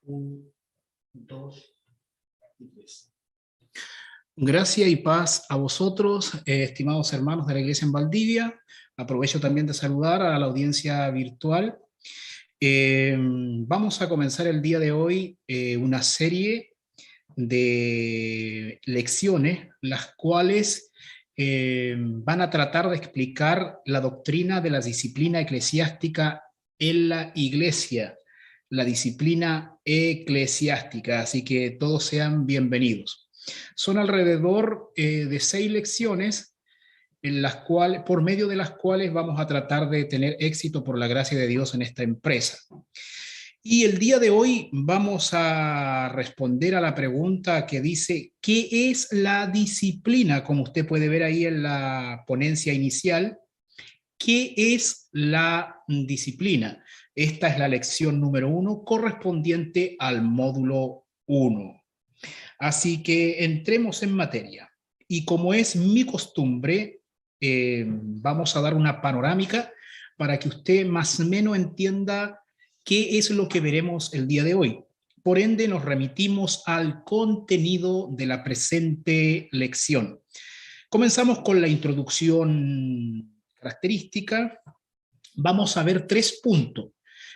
1, 2 y 3. Gracia y paz a vosotros, estimados hermanos de la Iglesia en Valdivia. Aprovecho también de saludar a la audiencia virtual. Vamos a comenzar el día de hoy una serie de lecciones, las cuales van a tratar de explicar la doctrina de la disciplina eclesiástica en la Iglesia, la disciplina eclesiástica, así que todos sean bienvenidos. Son alrededor de 6 lecciones en las cuales, por medio de las cuales vamos a tratar de tener éxito por la gracia de Dios en esta empresa. Y el día de hoy vamos a responder a la pregunta que dice, ¿qué es la disciplina? Como usted puede ver ahí en la ponencia inicial, ¿qué es la disciplina? Esta es la lección número 1 correspondiente al módulo 1. Así que entremos en materia. Y como es mi costumbre, vamos a dar una panorámica para que usted más o menos entienda qué es lo que veremos el día de hoy. Por ende, nos remitimos al contenido de la presente lección. Comenzamos con la introducción característica. Vamos a ver 3 puntos.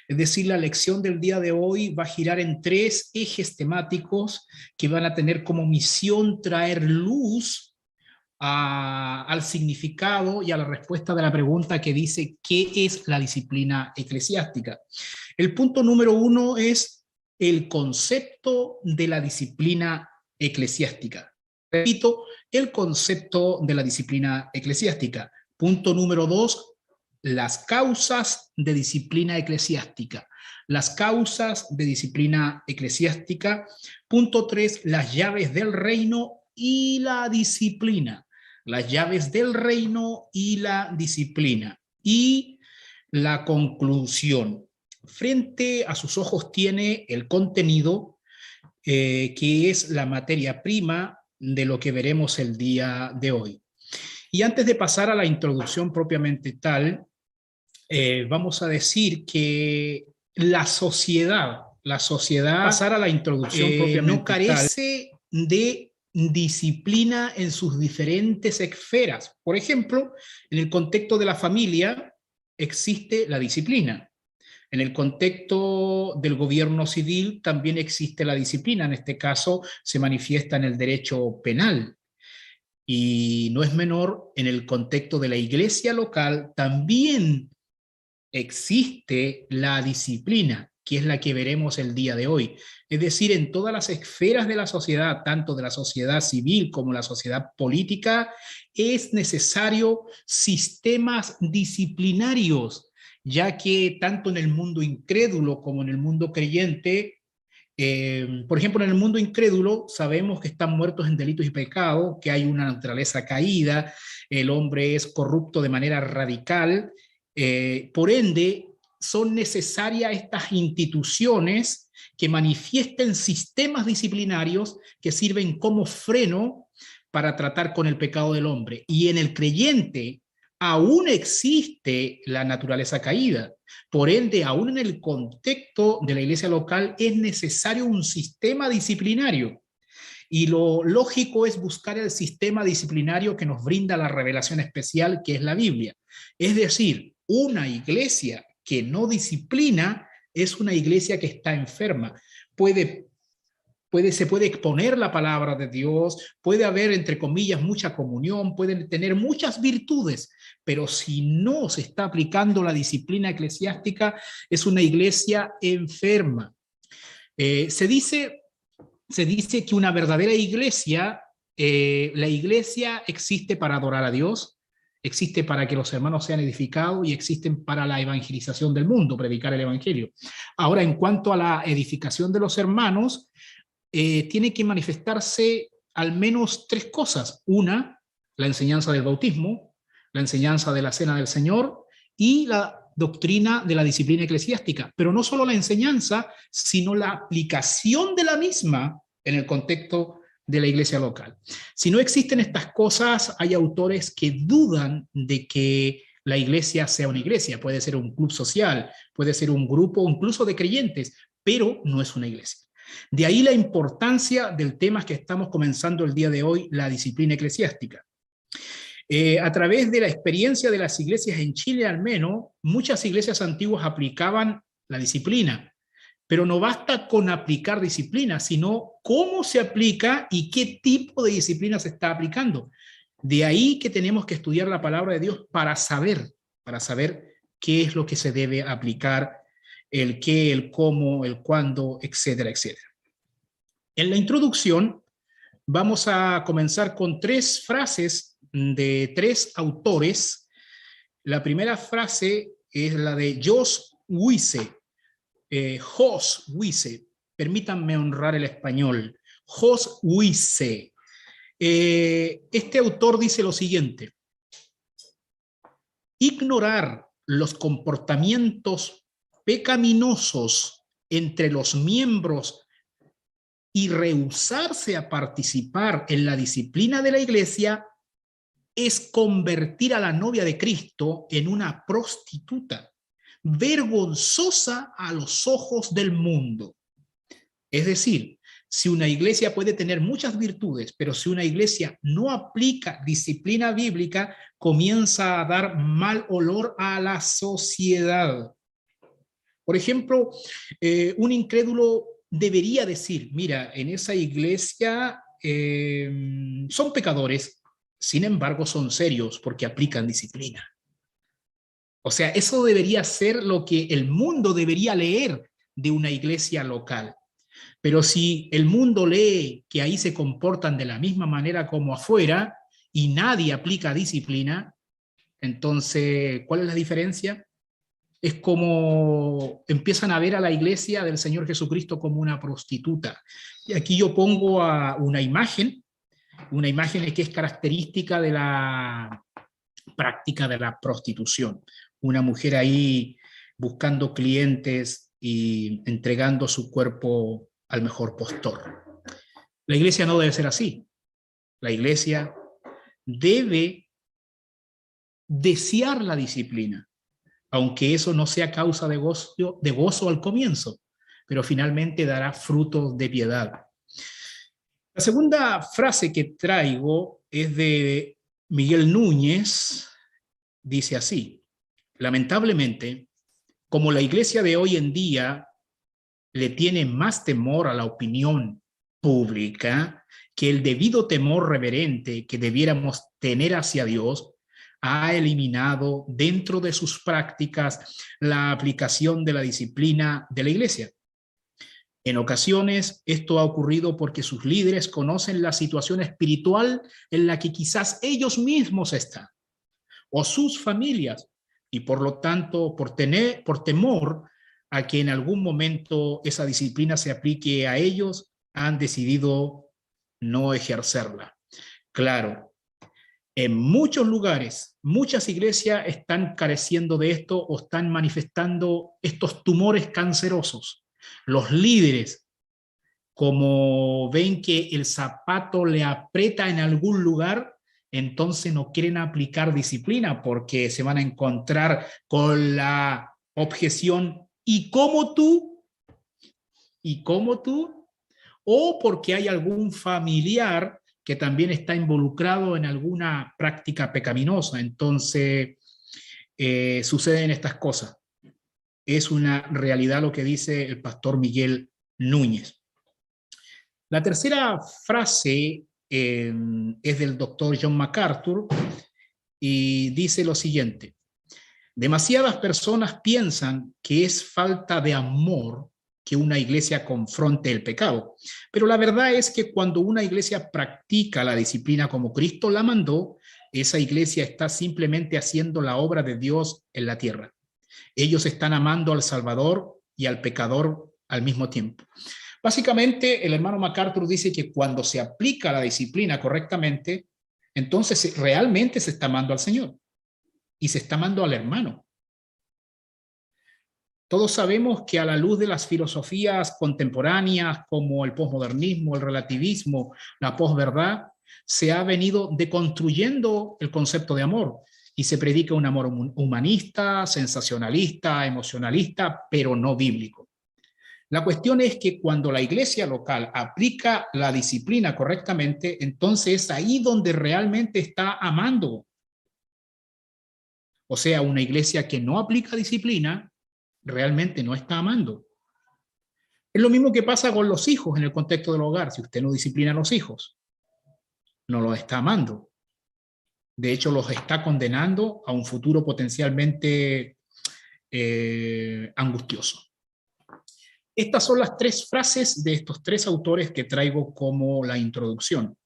Es decir, la lección del día de hoy va a girar en 3 ejes temáticos que van a tener como misión traer luz al significado y a la respuesta de la pregunta que dice ¿qué es la disciplina eclesiástica? El punto número 1 es el concepto de la disciplina eclesiástica. Repito, el concepto de la disciplina eclesiástica. Punto número 2, las causas de disciplina eclesiástica. Las causas de disciplina eclesiástica. Punto 3, las llaves del reino y la disciplina. Las llaves del reino y la disciplina. Y la conclusión. Frente a sus ojos tiene el contenido, que es la materia prima de lo que veremos el día de hoy. Y antes de pasar a la introducción propiamente tal, vamos a decir que la sociedad, pasar a la introducción propiamente no carece de disciplina en sus diferentes esferas. Por ejemplo, en el contexto de la familia existe la disciplina. En el contexto del gobierno civil también existe la disciplina. En este caso se manifiesta en el derecho penal. Y no es menor, en el contexto de la iglesia local también existe la disciplina, que es la que veremos el día de hoy. Es decir, en todas las esferas de la sociedad, tanto de la sociedad civil como la sociedad política, es necesario sistemas disciplinarios, ya que tanto en el mundo incrédulo como en el mundo creyente, por ejemplo, en el mundo incrédulo sabemos que están muertos en delitos y pecados, que hay una naturaleza caída, el hombre es corrupto de manera radical, por ende, son necesarias estas instituciones que manifiesten sistemas disciplinarios que sirven como freno para tratar con el pecado del hombre. Y en el creyente aún existe la naturaleza caída. Por ende, aún en el contexto de la iglesia local es necesario un sistema disciplinario. Y lo lógico es buscar el sistema disciplinario que nos brinda la revelación especial que es la Biblia. Es decir, una iglesia que no disciplina es una iglesia que está enferma. Se puede exponer la palabra de Dios, puede haber, entre comillas, mucha comunión, pueden tener muchas virtudes, pero si no se está aplicando la disciplina eclesiástica, es una iglesia enferma. Se dice que una verdadera iglesia, la iglesia existe para adorar a Dios, existe para que los hermanos sean edificados y existen para la evangelización del mundo, predicar el evangelio. Ahora, en cuanto a la edificación de los hermanos, tiene que manifestarse al menos 3 cosas. Una, la enseñanza del bautismo, la enseñanza de la cena del Señor y la doctrina de la disciplina eclesiástica. Pero no solo la enseñanza, sino la aplicación de la misma en el contexto de la iglesia local. Si no existen estas cosas, hay autores que dudan de que la iglesia sea una iglesia. Puede ser un club social, puede ser un grupo incluso de creyentes, pero no es una iglesia. De ahí la importancia del tema que estamos comenzando el día de hoy, la disciplina eclesiástica. A través de la experiencia de las iglesias en Chile, al menos, muchas iglesias antiguas aplicaban la disciplina, pero no basta con aplicar disciplina, sino cómo se aplica y qué tipo de disciplina se está aplicando. De ahí que tenemos que estudiar la palabra de Dios para saber qué es lo que se debe aplicar, el qué, el cómo, el cuándo, etcétera, etcétera. En la introducción vamos a comenzar con 3 frases de 3 autores. La primera frase es la de Jos Wiese, permítanme honrar el español, Jos Wiese. Este autor dice lo siguiente: ignorar los comportamientos pecaminosos entre los miembros y rehusarse a participar en la disciplina de la iglesia es convertir a la novia de Cristo en una prostituta, vergonzosa a los ojos del mundo. Es decir, si una iglesia puede tener muchas virtudes, pero si una iglesia no aplica disciplina bíblica, comienza a dar mal olor a la sociedad. Por ejemplo, un incrédulo debería decir, mira, en esa iglesia son pecadores, sin embargo son serios porque aplican disciplina. O sea, eso debería ser lo que el mundo debería leer de una iglesia local. Pero si el mundo lee que ahí se comportan de la misma manera como afuera y nadie aplica disciplina, entonces, ¿cuál es la diferencia? Es como empiezan a ver a la iglesia del Señor Jesucristo como una prostituta. Y aquí yo pongo a una imagen que es característica de la práctica de la prostitución. Una mujer ahí buscando clientes y entregando su cuerpo al mejor postor. La iglesia no debe ser así. La iglesia debe desear la disciplina, aunque eso no sea causa de gozo al comienzo, pero finalmente dará frutos de piedad. La segunda frase que traigo es de Miguel Núñez, dice así: lamentablemente, como la iglesia de hoy en día le tiene más temor a la opinión pública que el debido temor reverente que debiéramos tener hacia Dios, ha eliminado dentro de sus prácticas la aplicación de la disciplina de la iglesia. En ocasiones esto ha ocurrido porque sus líderes conocen la situación espiritual en la que quizás ellos mismos están, o sus familias, y por lo tanto, por temor a que en algún momento esa disciplina se aplique a ellos, han decidido no ejercerla. Claro, en muchos lugares, muchas iglesias están careciendo de esto o están manifestando estos tumores cancerosos. Los líderes, como ven que el zapato le aprieta en algún lugar, entonces no quieren aplicar disciplina porque se van a encontrar con la objeción: ¿y cómo tú? ¿Y cómo tú? O porque hay algún familiar que también está involucrado en alguna práctica pecaminosa. Entonces, suceden estas cosas. Es una realidad lo que dice el pastor Miguel Núñez. La tercera frase es del doctor John MacArthur y dice lo siguiente: demasiadas personas piensan que es falta de amor que una iglesia confronte el pecado, pero la verdad es que cuando una iglesia practica la disciplina como Cristo la mandó, esa iglesia está simplemente haciendo la obra de Dios en la tierra. Ellos están amando al Salvador y al pecador al mismo tiempo. Básicamente, el hermano MacArthur dice que cuando se aplica la disciplina correctamente, entonces realmente se está amando al Señor y se está amando al hermano. Todos sabemos que a la luz de las filosofías contemporáneas como el posmodernismo, el relativismo, la posverdad, se ha venido deconstruyendo el concepto de amor y se predica un amor humanista, sensacionalista, emocionalista, pero no bíblico. La cuestión es que cuando la iglesia local aplica la disciplina correctamente, entonces es ahí donde realmente está amando. O sea, una iglesia que no aplica disciplina realmente no está amando. Es lo mismo que pasa con los hijos en el contexto del hogar. Si usted no disciplina a los hijos, no los está amando. De hecho, los está condenando a un futuro potencialmente angustioso. Estas son las tres frases de estos tres autores que traigo como la introducción,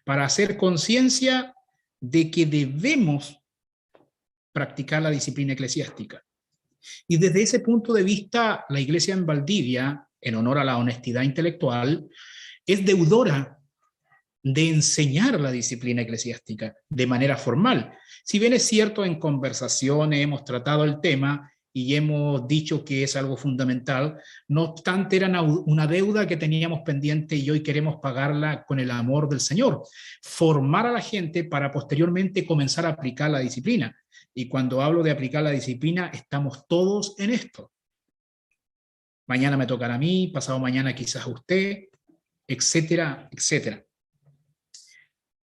para hacer conciencia de que debemos practicar la disciplina eclesiástica. Y desde ese punto de vista, la Iglesia en Valdivia, en honor a la honestidad intelectual, es deudora de enseñar la disciplina eclesiástica de manera formal. Si bien es cierto, en conversaciones hemos tratado el tema y hemos dicho que es algo fundamental, no obstante era una deuda que teníamos pendiente y hoy queremos pagarla con el amor del Señor. Formar a la gente para posteriormente comenzar a aplicar la disciplina. Y cuando hablo de aplicar la disciplina, estamos todos en esto. Mañana me tocará a mí, pasado mañana quizás a usted, etcétera, etcétera.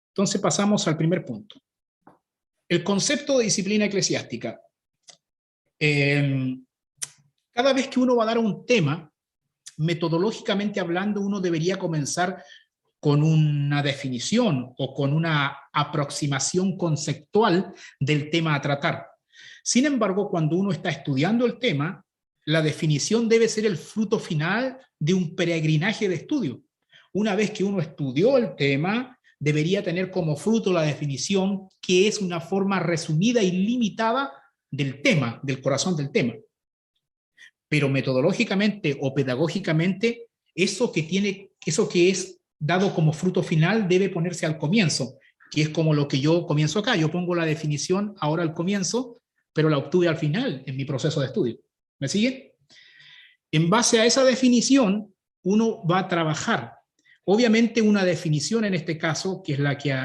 Entonces pasamos al primer punto. El concepto de disciplina eclesiástica. Cada vez que uno va a dar un tema, metodológicamente hablando, uno debería comenzar con una definición o con una aproximación conceptual del tema a tratar. Sin embargo, cuando uno está estudiando el tema, la definición debe ser el fruto final de un peregrinaje de estudio. Una vez que uno estudió el tema, debería tener como fruto la definición, que es una forma resumida y limitada del tema, del corazón del tema. Pero metodológicamente o pedagógicamente, eso que es dado como fruto final debe ponerse al comienzo, que es como lo que yo comienzo acá. Yo pongo la definición ahora al comienzo, pero la obtuve al final en mi proceso de estudio. ¿Me sigue? En base a esa definición, uno va a trabajar. Obviamente una definición en este caso, que es la que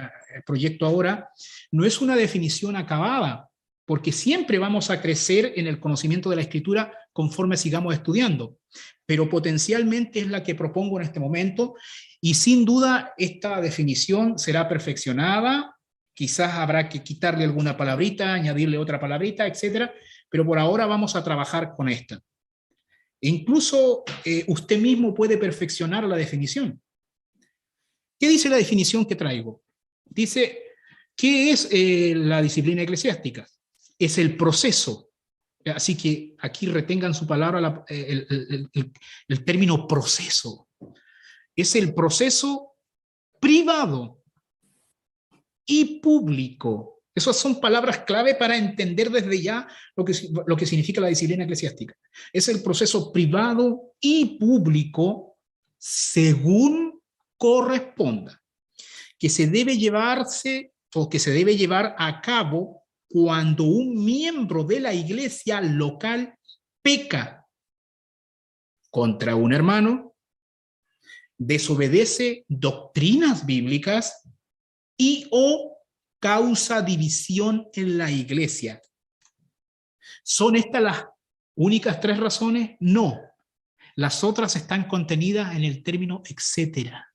proyecto ahora, no es una definición acabada, porque siempre vamos a crecer en el conocimiento de la escritura conforme sigamos estudiando, pero potencialmente es la que propongo en este momento y sin duda esta definición será perfeccionada, quizás habrá que quitarle alguna palabrita, añadirle otra palabrita, etcétera, pero por ahora vamos a trabajar con esta. E incluso usted mismo puede perfeccionar la definición. ¿Qué dice la definición que traigo? Dice, ¿qué es la disciplina eclesiástica? Es el proceso. Así que aquí retengan su palabra, el término proceso. Es el proceso privado y público. Esas son palabras clave para entender desde ya lo que significa la disciplina eclesiástica. Es el proceso privado y público según corresponda, que se debe llevarse o que se debe llevar a cabo cuando un miembro de la iglesia local peca contra un hermano, desobedece doctrinas bíblicas y o causa división en la iglesia. ¿Son estas las únicas tres razones? No. Las otras están contenidas en el término etcétera.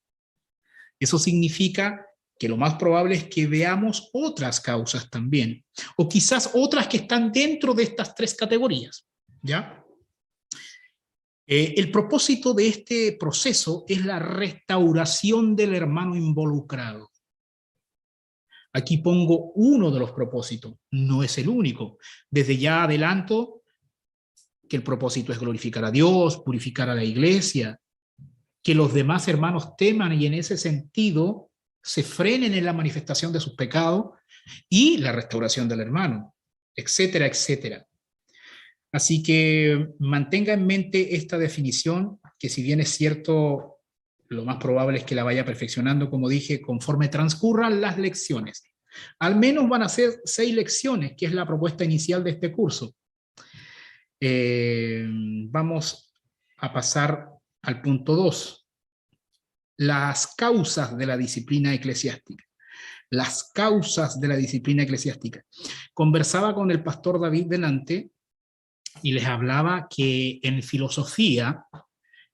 Eso significa que lo más probable es que veamos otras causas también, o quizás otras que están dentro de estas tres categorías, ¿ya? El propósito de este proceso es la restauración del hermano involucrado. Aquí pongo uno de los propósitos, no es el único. Desde ya adelanto que el propósito es glorificar a Dios, purificar a la iglesia, que los demás hermanos teman y en ese sentido se frenen en la manifestación de sus pecados y la restauración del hermano, etcétera, etcétera. Así que mantenga en mente esta definición, que si bien es cierto, lo más probable es que la vaya perfeccionando, como dije, conforme transcurran las lecciones. Al menos van a ser 6 lecciones, que es la propuesta inicial de este curso. Vamos a pasar al punto 2. Las causas de la disciplina eclesiástica. Las causas de la disciplina eclesiástica. Conversaba con el pastor David delante y les hablaba que en filosofía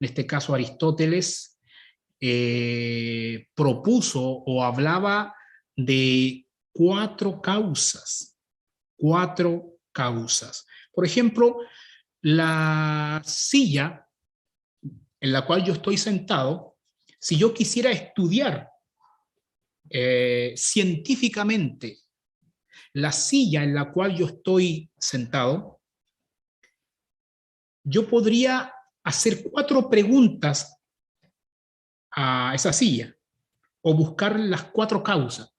en este caso Aristóteles, propuso o hablaba de cuatro causas. Cuatro causas. Por ejemplo, la silla en la cual yo estoy sentado, si yo quisiera estudiar científicamente la silla en la cual yo estoy sentado, yo podría hacer cuatro preguntas a esa silla o buscar las cuatro causas.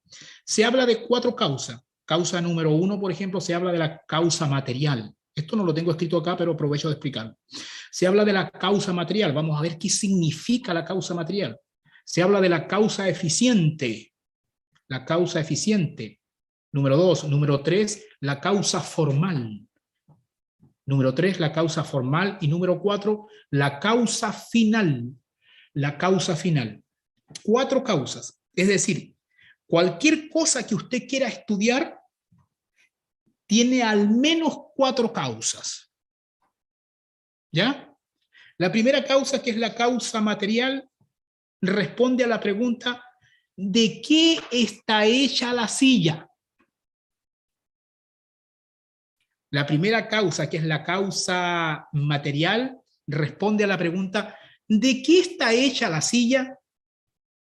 Se habla de cuatro causas. Causa número uno, por ejemplo, se habla de la causa material. Esto no lo tengo escrito acá, pero aprovecho de explicarlo. Se habla de la causa material. Vamos a ver qué significa la causa material. Se habla de la causa eficiente. La causa eficiente. Número dos. Número tres, la causa formal. Número tres, la causa formal. Y número cuatro, la causa final. La causa final. Cuatro causas. Es decir, cualquier cosa que usted quiera estudiar tiene al menos cuatro causas. ¿Ya? La primera causa, que es la causa material, responde a la pregunta: ¿de qué está hecha la silla? La primera causa, que es la causa material, responde a la pregunta: ¿de qué está hecha la silla?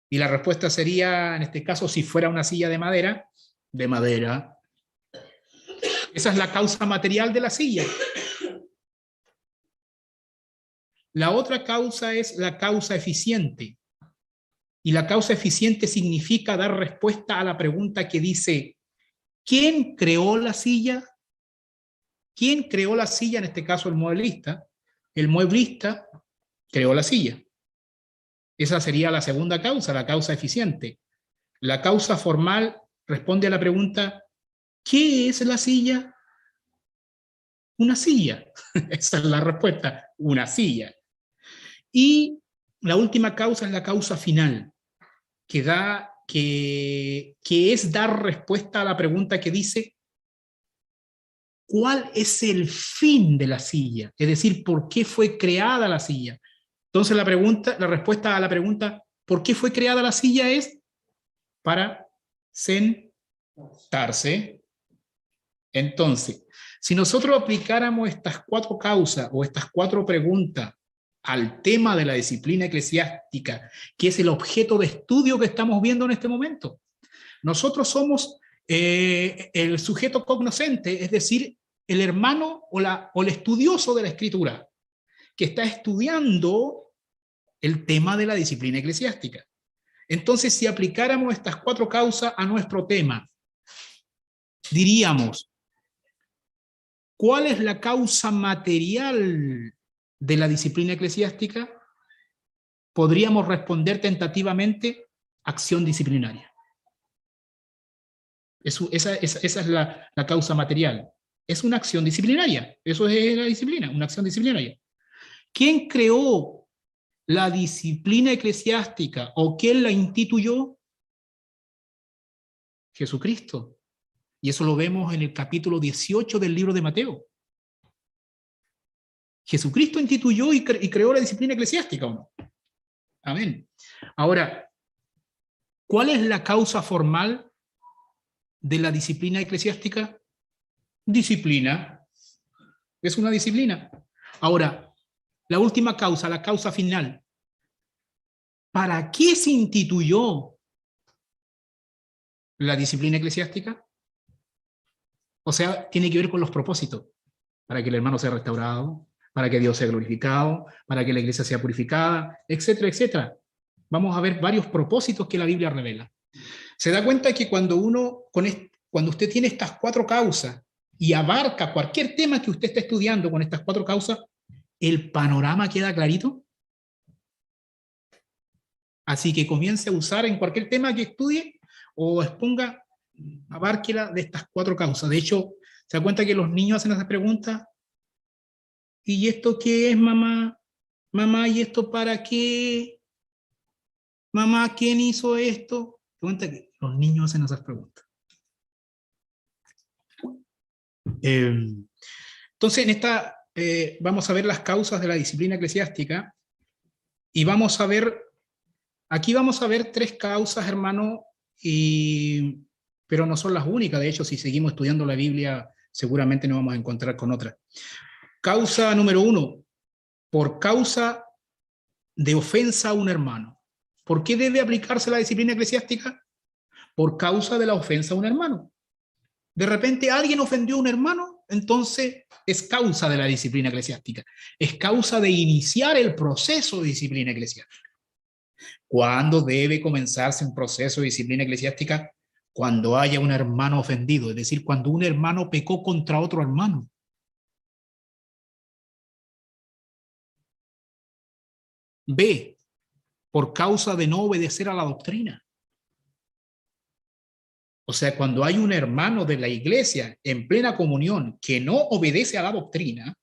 Y la respuesta sería, en este caso, si fuera una silla de madera, de madera. Esa es la causa material de la silla. La otra causa es la causa eficiente. Y la causa eficiente significa dar respuesta a la pregunta que dice: ¿quién creó la silla? ¿Quién creó la silla? En este caso, el mueblista. El mueblista creó la silla. Esa sería la segunda causa, la causa eficiente. La causa formal responde a la pregunta: ¿qué es la silla? Una silla. Esa es la respuesta, una silla. Y la última causa es la causa final, que es dar respuesta a la pregunta que dice: ¿cuál es el fin de la silla? Es decir, ¿por qué fue creada la silla? Entonces la respuesta a la pregunta ¿por qué fue creada la silla? Es para sentarse. Entonces, si nosotros aplicáramos estas cuatro causas o estas cuatro preguntas al tema de la disciplina eclesiástica, que es el objeto de estudio que estamos viendo en este momento, nosotros somos el sujeto cognoscente, es decir, el hermano o el estudioso de la Escritura, que está estudiando el tema de la disciplina eclesiástica. Entonces, si aplicáramos estas cuatro causas a nuestro tema, diríamos: ¿cuál es la causa material de la disciplina eclesiástica? Podríamos responder tentativamente: acción disciplinaria. Esa es la causa material. Es una acción disciplinaria. Eso es la disciplina, una acción disciplinaria. ¿Quién creó la disciplina eclesiástica o quién la instituyó? Jesucristo. Y eso lo vemos en el capítulo 18 del libro de Mateo. Jesucristo instituyó y creó la disciplina eclesiástica, ¿o no? Amén. Ahora, ¿cuál es la causa formal de la disciplina eclesiástica? Disciplina. Es una disciplina. Ahora, la última causa, la causa final. ¿Para qué se instituyó la disciplina eclesiástica? O sea, tiene que ver con los propósitos. Para que el hermano sea restaurado, para que Dios sea glorificado, para que la iglesia sea purificada, etcétera, etcétera. Vamos a ver varios propósitos que la Biblia revela. Se da cuenta que cuando usted tiene estas cuatro causas y abarca cualquier tema que usted esté estudiando con estas cuatro causas, el panorama queda clarito. Así que comience a usar en cualquier tema que estudie o exponga, abárquela de estas cuatro causas. De hecho, se da cuenta que los niños hacen esas preguntas: ¿y esto qué es, mamá? Mamá, ¿y esto para qué? Mamá, ¿quién hizo esto? Se da cuenta que los niños hacen esas preguntas. Entonces, vamos a ver las causas de la disciplina eclesiástica. Y vamos a ver, aquí vamos a ver tres causas, hermano, pero no son las únicas. De hecho, si seguimos estudiando la Biblia, seguramente nos vamos a encontrar con otras. Causa número 1, por causa de ofensa a un hermano. ¿Por qué debe aplicarse la disciplina eclesiástica? Por causa de la ofensa a un hermano. De repente alguien ofendió a un hermano, entonces es causa de la disciplina eclesiástica. Es causa de iniciar el proceso de disciplina eclesiástica. ¿Cuándo debe comenzarse un proceso de disciplina eclesiástica? Cuando haya un hermano ofendido, es decir, cuando un hermano pecó contra otro hermano. B, por causa de no obedecer a la doctrina. O sea, cuando hay un hermano de la iglesia en plena comunión que no obedece a la doctrina,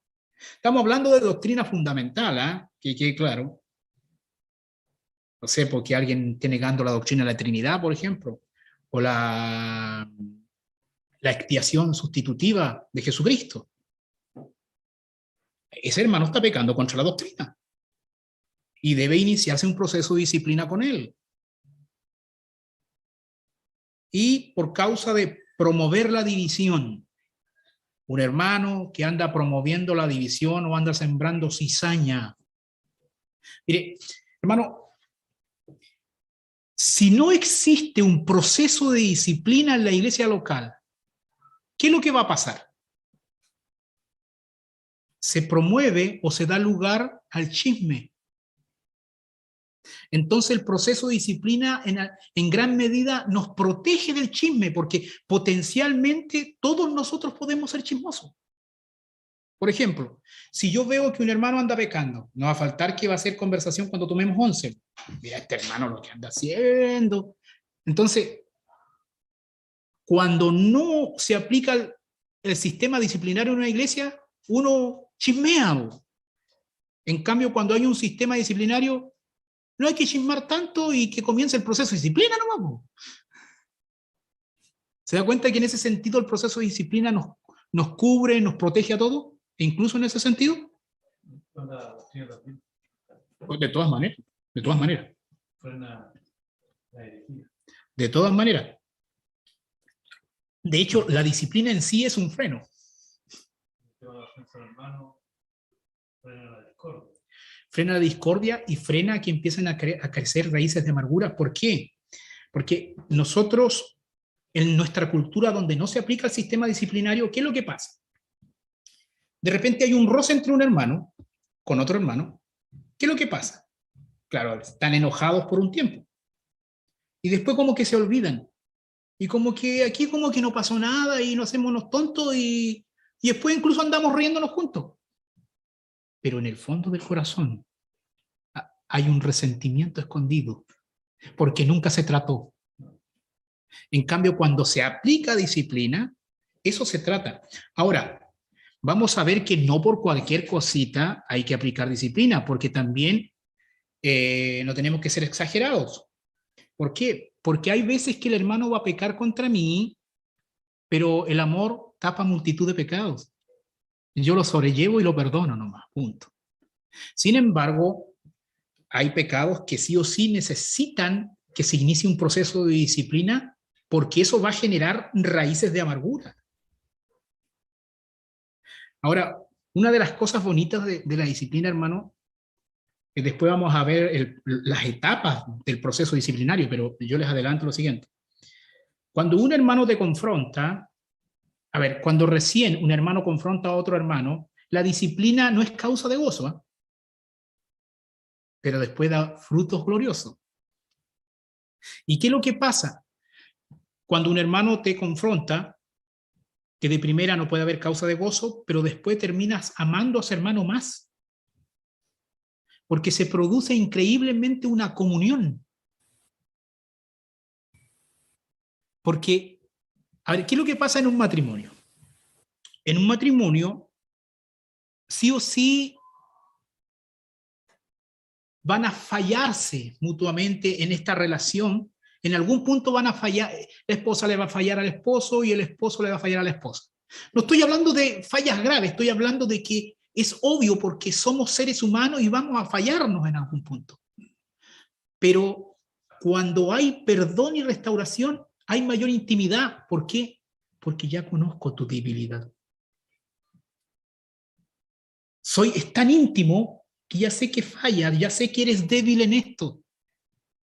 estamos hablando de doctrina fundamental, que quede claro. No sé, porque alguien esté negando la doctrina de la Trinidad, por ejemplo, o la expiación sustitutiva de Jesucristo. Ese hermano está pecando contra la doctrina y debe iniciarse un proceso de disciplina con él. Y por causa de promover la división, un hermano que anda promoviendo la división o anda sembrando cizaña. Mire, hermano, si no existe un proceso de disciplina en la iglesia local, ¿qué es lo que va a pasar? Se promueve o se da lugar al chisme. Entonces el proceso de disciplina en gran medida nos protege del chisme, porque potencialmente todos nosotros podemos ser chismosos. Por ejemplo, si yo veo que un hermano anda pecando, no va a faltar que va a hacer conversación cuando tomemos 11. Mira, este hermano lo que anda haciendo. Entonces, cuando no se aplica el sistema disciplinario en una iglesia, uno chismea. En cambio, cuando hay un sistema disciplinario, no hay que chismar tanto y que comience el proceso de disciplina nomás. ¿Se da cuenta que en ese sentido el proceso de disciplina nos cubre, nos protege a todos? E incluso en ese sentido. Pues de todas maneras, de todas maneras. De todas maneras. De hecho, la disciplina en sí es un freno. Frena la discordia y frena que empiecen a crecer raíces de amargura. ¿Por qué? Porque nosotros, en nuestra cultura donde no se aplica el sistema disciplinario, ¿qué es lo que pasa? De repente hay un roce entre un hermano con otro hermano. ¿Qué es lo que pasa? Claro, están enojados por un tiempo. Y después como que se olvidan. Y como que aquí como que no pasó nada y nos hacemos unos tontos y después incluso andamos riéndonos juntos. Pero en el fondo del corazón hay un resentimiento escondido, porque nunca se trató. En cambio, cuando se aplica disciplina, eso se trata. Ahora, vamos a ver que no por cualquier cosita hay que aplicar disciplina, porque también no tenemos que ser exagerados. ¿Por qué? Porque hay veces que el hermano va a pecar contra mí, pero el amor tapa multitud de pecados. Yo lo sobrellevo y lo perdono nomás, punto. Sin embargo, hay pecados que sí o sí necesitan que se inicie un proceso de disciplina, porque eso va a generar raíces de amargura. Ahora, una de las cosas bonitas de la disciplina, hermano, que después vamos a ver las etapas del proceso disciplinario, pero yo les adelanto lo siguiente. Cuando un hermano te confronta, a ver, cuando recién un hermano confronta a otro hermano, la disciplina no es causa de gozo, ¿eh? Pero después da frutos gloriosos. ¿Y qué es lo que pasa? Cuando un hermano te confronta, que de primera no puede haber causa de gozo, pero después terminas amando a ese hermano más. Porque se produce increíblemente una comunión. Porque, a ver, ¿qué es lo que pasa en un matrimonio? En un matrimonio, sí o sí, van a fallarse mutuamente en esta relación. En algún punto van a fallar, la esposa le va a fallar al esposo y el esposo le va a fallar a la esposa. No estoy hablando de fallas graves, estoy hablando de que Es obvio porque somos seres humanos y vamos a fallarnos en algún punto. Pero cuando hay perdón y restauración, hay mayor intimidad. ¿Por qué? Porque ya conozco tu debilidad. Es tan íntimo que ya sé que fallas, ya sé que eres débil en esto.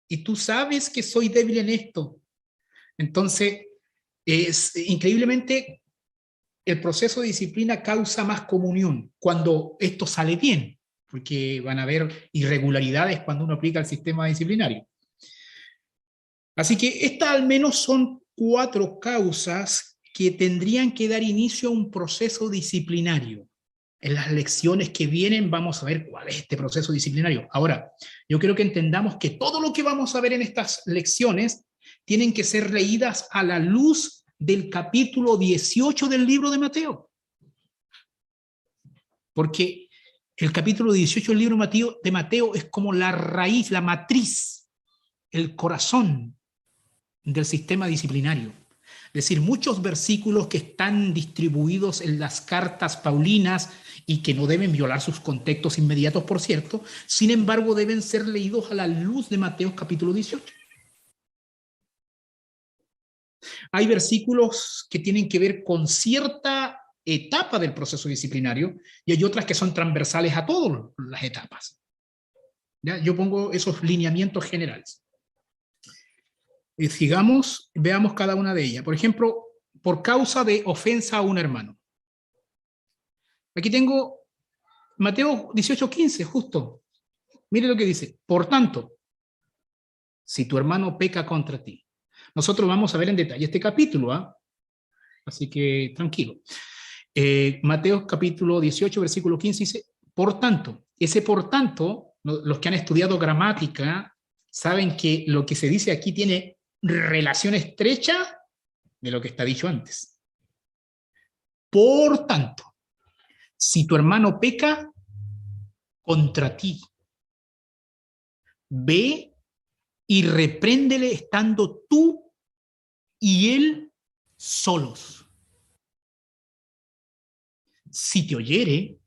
Y tú sabes que soy débil en esto. Entonces, increíblemente, el proceso de disciplina causa más comunión cuando esto sale bien, porque van a haber irregularidades cuando uno aplica el sistema disciplinario. Así que estas al menos son 4 causas que tendrían que dar inicio a un proceso disciplinario. En las lecciones que vienen vamos a ver cuál es este proceso disciplinario. Ahora, yo quiero que entendamos que todo lo que vamos a ver en estas lecciones tienen que ser leídas a la luz del capítulo 18 del libro de Mateo. Porque el capítulo 18 del libro de Mateo es como la raíz, la matriz, el corazón del sistema disciplinario. Es decir, muchos versículos que están distribuidos en las cartas paulinas y que no deben violar sus contextos inmediatos, por cierto, sin embargo deben ser leídos a la luz de Mateo capítulo 18. Hay versículos que tienen que ver con cierta etapa del proceso disciplinario y hay otras que son transversales a todas las etapas. ¿Ya? Yo pongo esos lineamientos generales. Sigamos, veamos cada una de ellas. Por ejemplo, por causa de ofensa a un hermano. Aquí tengo Mateo 18:15, justo. Mire lo que dice. Por tanto, si tu hermano peca contra ti. Nosotros vamos a ver en detalle este capítulo, ¿eh? Así que tranquilo. Mateo capítulo 18, versículo 15 dice, por tanto, ese por tanto, los que han estudiado gramática saben que lo que se dice aquí tiene relación estrecha de lo que está dicho antes. Por tanto, si tu hermano peca contra ti, ve y repréndele estando tú y él solos. Si te oyere,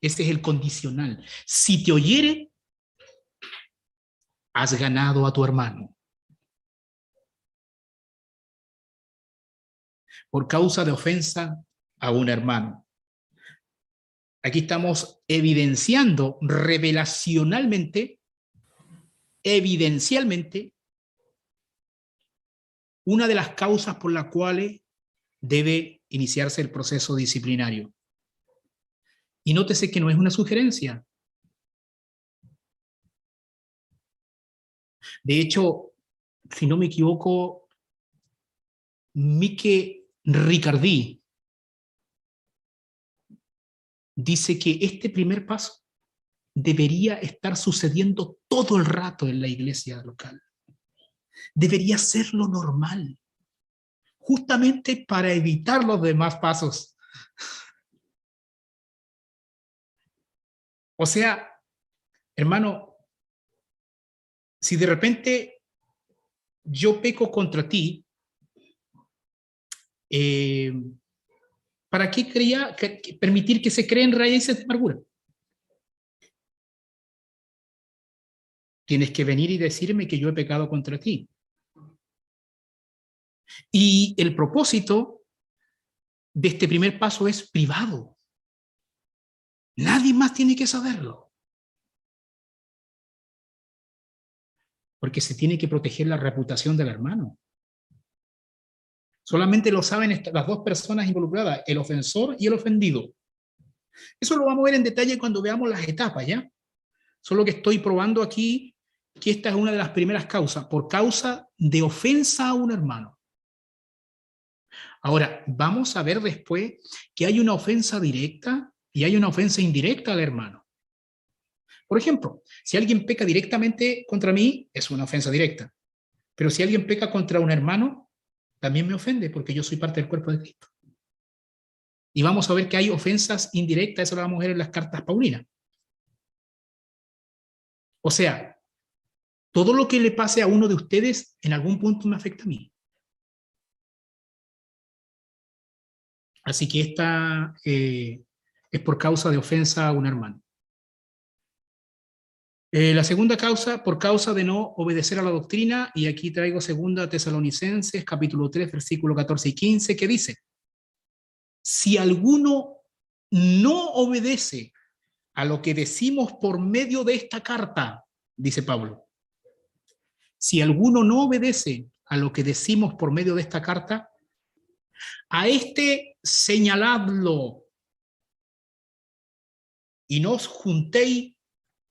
ese es el condicional. Si te oyere, has ganado a tu hermano. Por causa de ofensa a un hermano. Aquí estamos evidenciando revelacionalmente, evidencialmente, una de las causas por las cuales debe iniciarse el proceso disciplinario. Y nótese que no es una sugerencia. De hecho, si no me equivoco, Mike Ricardí dice que este primer paso debería estar sucediendo todo el rato en la iglesia local. Debería ser lo normal, justamente para evitar los demás pasos. O sea, hermano, si de repente yo peco contra ti, ¿para qué permitir que se creen raíces de amargura? Tienes que venir y decirme que yo he pecado contra ti. Y el propósito de este primer paso es privado. Nadie más tiene que saberlo. Porque se tiene que proteger la reputación del hermano. Solamente lo saben las dos personas involucradas, el ofensor y el ofendido. Eso lo vamos a ver en detalle cuando veamos las etapas, ¿ya? Solo que estoy probando aquí que esta es una de las primeras causas, por causa de ofensa a un hermano. Ahora, vamos a ver después que hay una ofensa directa y hay una ofensa indirecta al hermano. Por ejemplo, si alguien peca directamente contra mí, es una ofensa directa. Pero si alguien peca contra un hermano, también me ofende porque yo soy parte del cuerpo de Cristo. Y vamos a ver que hay ofensas indirectas, eso lo vamos a ver en las cartas paulinas. O sea, todo lo que le pase a uno de ustedes en algún punto me afecta a mí. Así que es por causa de ofensa a un hermano. La segunda causa, por causa de no obedecer a la doctrina, y aquí traigo 2 Tesalonicenses, capítulo 3, versículo 14 y 15, que dice, si alguno no obedece a lo que decimos por medio de esta carta, dice Pablo, si alguno no obedece a lo que decimos por medio de esta carta, a este señaladlo y no os juntéis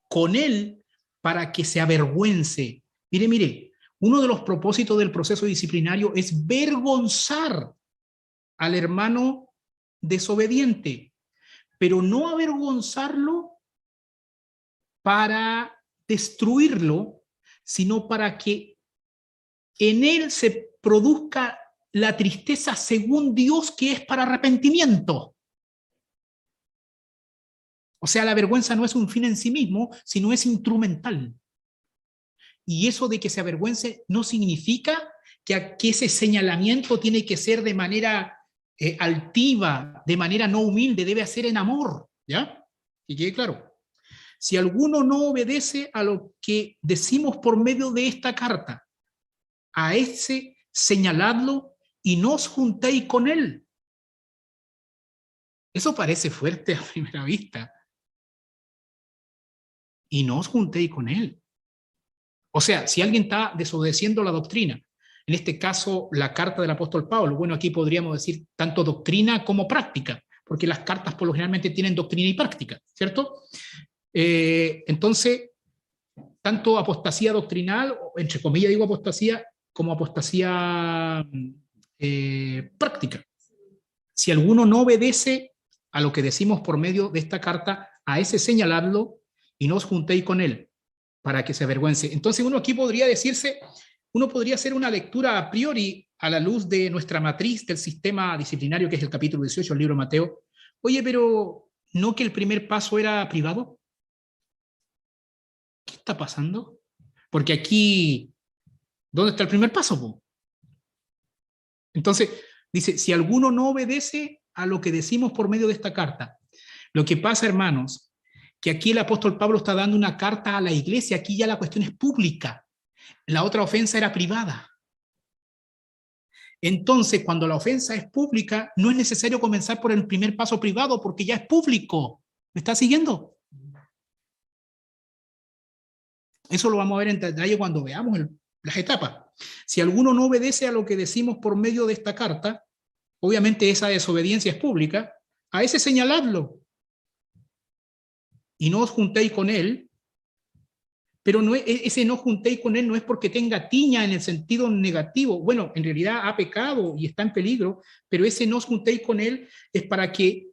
con él para que se avergüence. Mire, uno de los propósitos del proceso disciplinario es vergonzar al hermano desobediente, pero no avergonzarlo para destruirlo, sino para que en él se produzca la tristeza según Dios, que es para arrepentimiento. O sea, la vergüenza no es un fin en sí mismo, sino es instrumental. Y eso de que se avergüence no significa que ese señalamiento tiene que ser de manera altiva, de manera no humilde, debe ser en amor, ¿ya? Y quede claro. Si alguno no obedece a lo que decimos por medio de esta carta, a ese señaladlo y no os juntéis con él. Eso parece fuerte a primera vista. Y no os juntéis con él. O sea, si alguien está desobedeciendo la doctrina, en este caso la carta del apóstol Pablo, bueno, aquí podríamos decir tanto doctrina como práctica, porque las cartas por lo generalmente tienen doctrina y práctica, ¿cierto? Entonces, tanto apostasía doctrinal, entre comillas digo apostasía, como apostasía práctica. Si alguno no obedece a lo que decimos por medio de esta carta, a ese señaladlo y no os juntéis con él, para que se avergüence. Entonces uno aquí podría decirse, uno podría hacer una lectura a priori a la luz de nuestra matriz del sistema disciplinario, que es el capítulo 18 del libro de Mateo. Oye, pero ¿no que el primer paso era privado? ¿Qué está pasando? Porque aquí, ¿dónde está el primer paso, po? Entonces, dice, si alguno no obedece a lo que decimos por medio de esta carta, lo que pasa, hermanos, que aquí el apóstol Pablo está dando una carta a la iglesia, aquí ya la cuestión es pública, la otra ofensa era privada. Entonces, cuando la ofensa es pública, no es necesario comenzar por el primer paso privado, porque ya es público. ¿Me está siguiendo? Eso lo vamos a ver en detalle cuando veamos las etapas. Si alguno no obedece a lo que decimos por medio de esta carta, obviamente esa desobediencia es pública, a ese señaladlo y no os juntéis con él, pero no es, ese no juntéis con él no es porque tenga tiña en el sentido negativo, bueno, en realidad ha pecado y está en peligro, pero ese no os juntéis con él es para que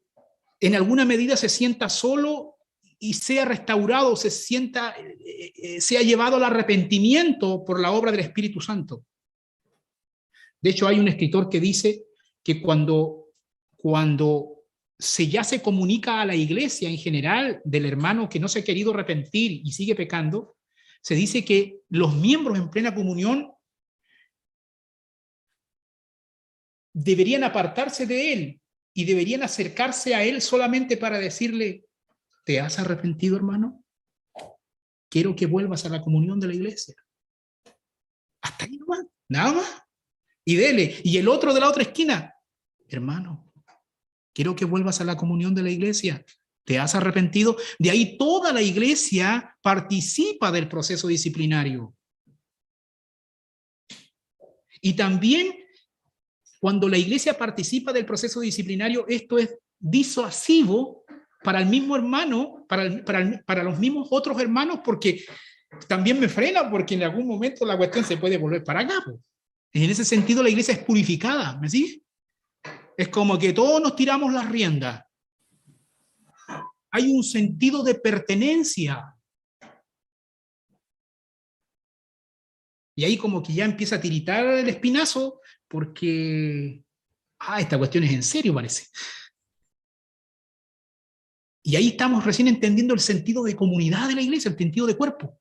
en alguna medida se sienta solo y sea restaurado, se sienta, sea llevado al arrepentimiento por la obra del Espíritu Santo. De hecho, hay un escritor que dice que cuando ya se comunica a la iglesia en general del hermano que no se ha querido arrepentir y sigue pecando, se dice que los miembros en plena comunión deberían apartarse de él y deberían acercarse a él solamente para decirle, ¿te has arrepentido, hermano? Quiero que vuelvas a la comunión de la iglesia. Hasta ahí nomás, nada más. Y dele. Y el otro de la otra esquina, hermano, quiero que vuelvas a la comunión de la iglesia. ¿Te has arrepentido? De ahí toda la iglesia participa del proceso disciplinario. Y también, cuando la iglesia participa del proceso disciplinario, esto es disuasivo para el mismo hermano, para los mismos otros hermanos, porque también me frena, porque en algún momento la cuestión se puede volver para acá. En ese sentido, la iglesia es purificada, ¿me sigues? Es como que todos nos tiramos las riendas. Hay un sentido de pertenencia. Y ahí como que ya empieza a tiritar el espinazo porque, esta cuestión es en serio, parece. Y ahí estamos recién entendiendo el sentido de comunidad de la iglesia, el sentido de cuerpo.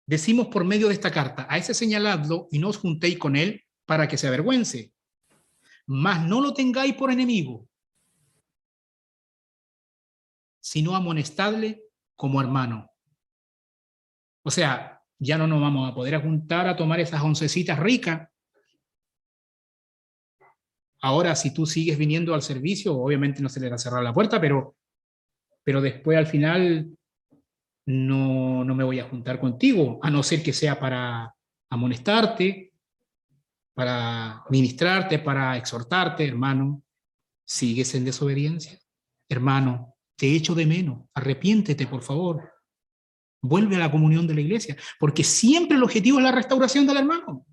Decimos por medio de esta carta, a ese señaladlo y no os juntéis con él para que se avergüence, mas no lo tengáis por enemigo, sino amonestadle como hermano. O sea, ya no nos vamos a poder juntar a tomar esas oncecitas ricas. Ahora, si tú sigues viniendo al servicio, obviamente no se le va a cerrar la puerta, pero después al final no me voy a juntar contigo, a no ser que sea para amonestarte, para ministrarte, para exhortarte, hermano. ¿Sigues en desobediencia? Hermano, te echo de menos, arrepiéntete, por favor. Vuelve a la comunión de la iglesia, porque siempre el objetivo es la restauración del hermano.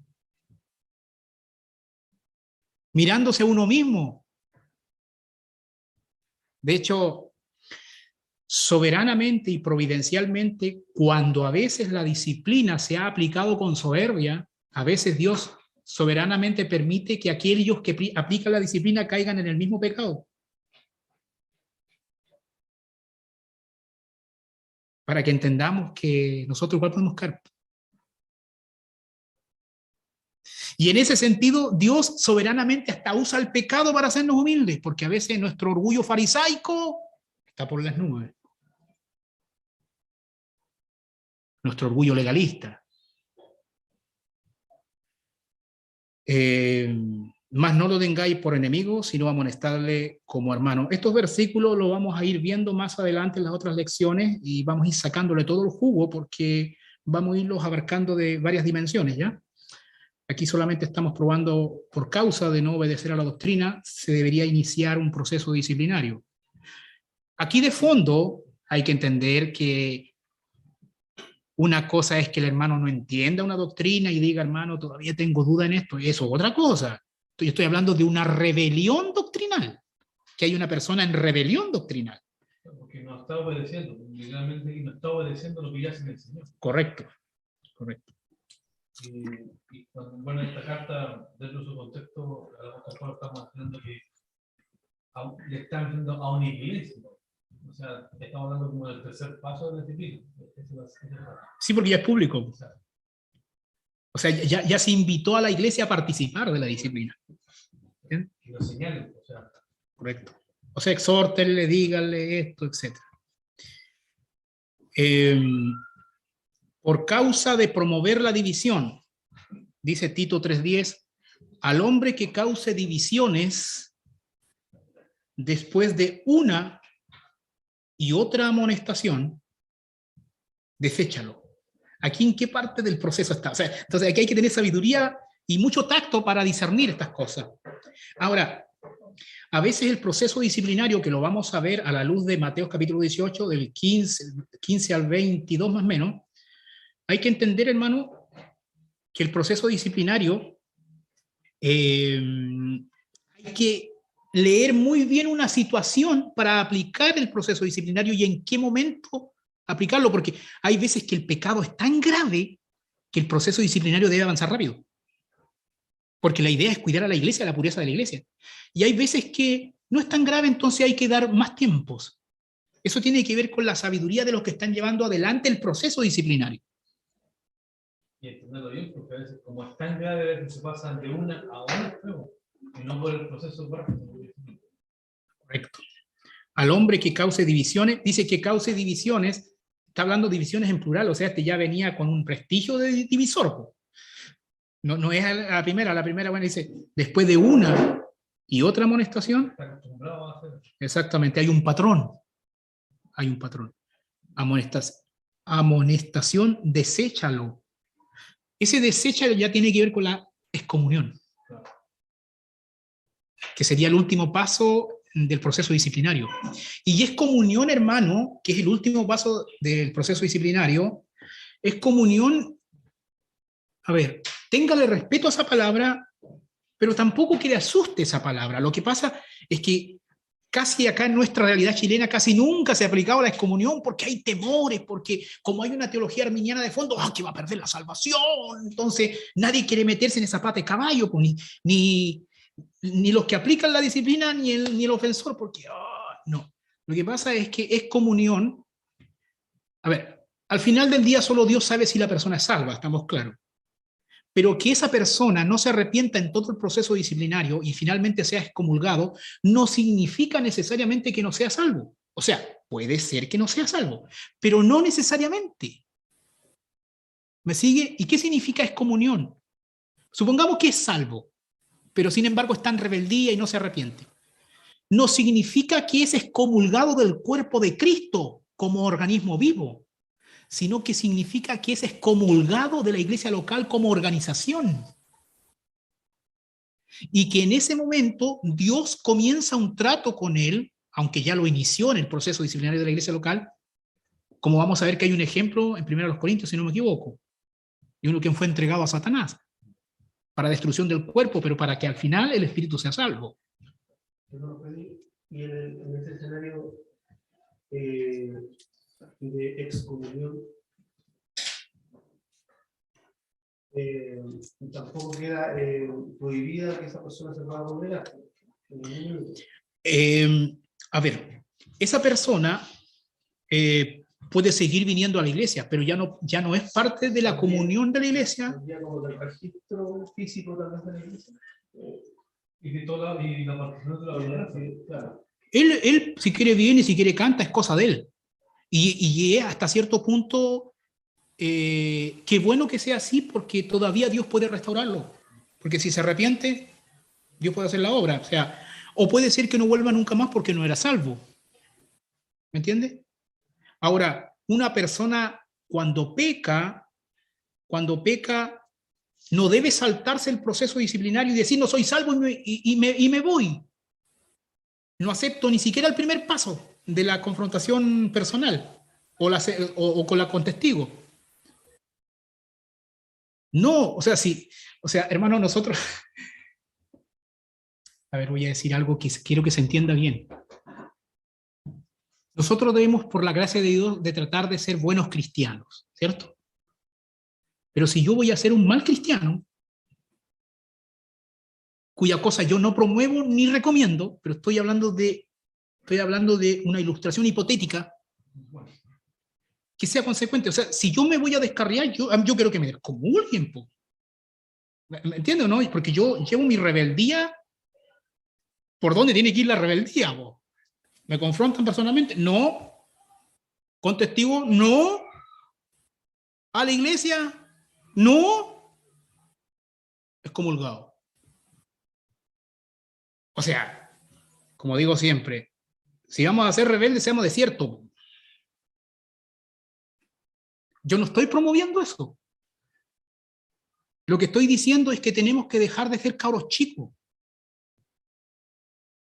Mirándose a uno mismo. De hecho, soberanamente y providencialmente, cuando a veces la disciplina se ha aplicado con soberbia, a veces Dios soberanamente permite que aquellos que aplican la disciplina caigan en el mismo pecado. Para que entendamos que nosotros igual podemos caer. Y en ese sentido, Dios soberanamente hasta usa el pecado para hacernos humildes, porque a veces nuestro orgullo farisaico está por las nubes. Nuestro orgullo legalista. Más no lo tengáis por enemigo, sino amonestadle como hermano. Estos versículos los vamos a ir viendo más adelante en las otras lecciones y vamos a ir sacándole todo el jugo porque vamos a irlos abarcando de varias dimensiones, ¿ya? Aquí solamente estamos probando, por causa de no obedecer a la doctrina, se debería iniciar un proceso disciplinario. Aquí de fondo hay que entender que una cosa es que el hermano no entienda una doctrina y diga, hermano, todavía tengo duda en esto. Eso es otra cosa. Yo estoy hablando de una rebelión doctrinal, que hay una persona en rebelión doctrinal. Porque no está obedeciendo, literalmente, y no está obedeciendo lo que ya se le enseñó. Correcto, correcto. Y cuando, bueno, esta carta, dentro de su contexto, a lo mejor estamos haciendo que le están haciendo a una iglesia. O sea, estamos hablando como del tercer paso de la disciplina. Sí, porque ya es público. O sea, ya se invitó a la iglesia a participar de la disciplina. ¿Bien? Y lo señalen, o sea. Correcto. O sea, exhórtenle, díganle esto, etc. Por causa de promover la división, dice Tito 3:10, al hombre que cause divisiones después de una y otra amonestación, deséchalo. ¿Aquí en qué parte del proceso está? O sea, entonces aquí hay que tener sabiduría y mucho tacto para discernir estas cosas. Ahora, a veces el proceso disciplinario, que lo vamos a ver a la luz de Mateo capítulo 18, del 15 al 22 más o menos, hay que entender, hermano, que el proceso disciplinario hay que leer muy bien una situación para aplicar el proceso disciplinario y en qué momento aplicarlo, porque hay veces que el pecado es tan grave que el proceso disciplinario debe avanzar rápido. Porque la idea es cuidar a la iglesia, la pureza de la iglesia. Y hay veces que no es tan grave, entonces hay que dar más tiempos. Eso tiene que ver con la sabiduría de los que están llevando adelante el proceso disciplinario. Y entenderlo bien, porque a veces, como es tan grave, a veces se pasan de una a una, y no por el proceso práctico. Correcto. Al hombre que cause divisiones, dice que cause divisiones, está hablando de divisiones en plural, o sea, este ya venía con un prestigio de divisor. No es a la primera, bueno, dice, después de una y otra amonestación, Está acostumbrado a hacer. exactamente, hay un patrón. Amonestación, deséchalo. Ese deséchalo ya tiene que ver con la excomunión, que sería el último paso del proceso disciplinario. Y excomunión, hermano, que es el último paso del proceso disciplinario, es comunión. A ver, téngale respeto a esa palabra, pero tampoco que le asuste esa palabra. Lo que pasa es que casi acá en nuestra realidad chilena casi nunca se ha aplicado la excomunión porque hay temores, porque como hay una teología arminiana de fondo, que va a perder la salvación, entonces nadie quiere meterse en esa pata de caballo, pues, ni los que aplican la disciplina, ni el ofensor, porque no. Lo que pasa es que excomunión, a ver, al final del día solo Dios sabe si la persona es salva, estamos claros. Pero que esa persona no se arrepienta en todo el proceso disciplinario y finalmente sea excomulgado, no significa necesariamente que no sea salvo. O sea, puede ser que no sea salvo, pero no necesariamente. ¿Me sigue? ¿Y qué significa excomunión? Supongamos que es salvo, pero sin embargo está en rebeldía y no se arrepiente. No significa que es excomulgado del cuerpo de Cristo como organismo vivo, sino que significa que es excomulgado de la iglesia local como organización. Y que en ese momento Dios comienza un trato con él, aunque ya lo inició en el proceso disciplinario de la iglesia local, como vamos a ver que hay un ejemplo en 1 Corintios, si no me equivoco, y uno que fue entregado a Satanás para destrucción del cuerpo, pero para que al final el espíritu sea salvo. Y en ese escenario de excomunión, tampoco queda prohibida que esa persona se pueda condenar. A ver, esa persona puede seguir viniendo a la iglesia, pero ya no es parte de la comunión de la iglesia. Ya como del registro físico tal vez de la iglesia. Y la participación de la verdad, Claro. Él, si quiere viene y si quiere canta, es cosa de él. Y hasta cierto punto, qué bueno que sea así, porque todavía Dios puede restaurarlo. Porque si se arrepiente, Dios puede hacer la obra. O puede ser que no vuelva nunca más porque no era salvo. ¿Me entiende? Ahora, una persona cuando peca, no debe saltarse el proceso disciplinario y decir no soy salvo y me voy. No acepto ni siquiera el primer paso de la confrontación personal o con la con testigo. No, hermano, nosotros... A ver, voy a decir algo que quiero que se entienda bien. Nosotros debemos, por la gracia de Dios, de tratar de ser buenos cristianos, ¿cierto? Pero si yo voy a ser un mal cristiano, cuya cosa yo no promuevo ni recomiendo, pero estoy hablando de una ilustración hipotética, que sea consecuente. O sea, si yo me voy a descarriar, yo quiero que me descomulguen. ¿Me entiendes o no? Porque yo llevo mi rebeldía. ¿Por dónde tiene que ir la rebeldía? ¿Me confrontan personalmente? No. ¿Con testigos? No. ¿A la iglesia? No. Excomulgado. O sea, como digo siempre, si vamos a ser rebeldes, seamos desiertos. Yo no estoy promoviendo eso. Lo que estoy diciendo es que tenemos que dejar de ser cabros chicos.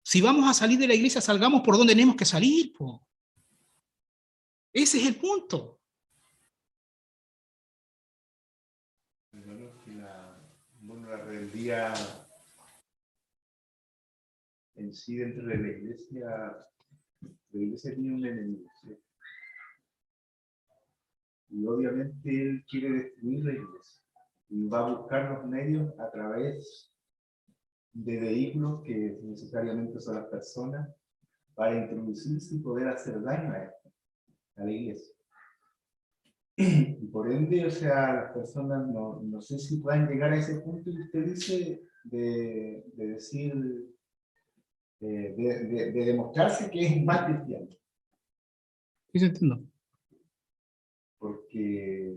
Si vamos a salir de la iglesia, salgamos por donde tenemos que salir. Ese es el punto. La rebeldía en sí dentro de la iglesia tiene un enemigo, ¿sí? Y obviamente él quiere destruir la iglesia y va a buscar los medios a través de vehículos que necesariamente son las personas para introducirse y poder hacer daño a la iglesia. Y por ende, o sea, las personas no sé si puedan llegar a ese punto que usted dice de decir, de demostrarse que es más cristiano. Sí, se entiendo. Porque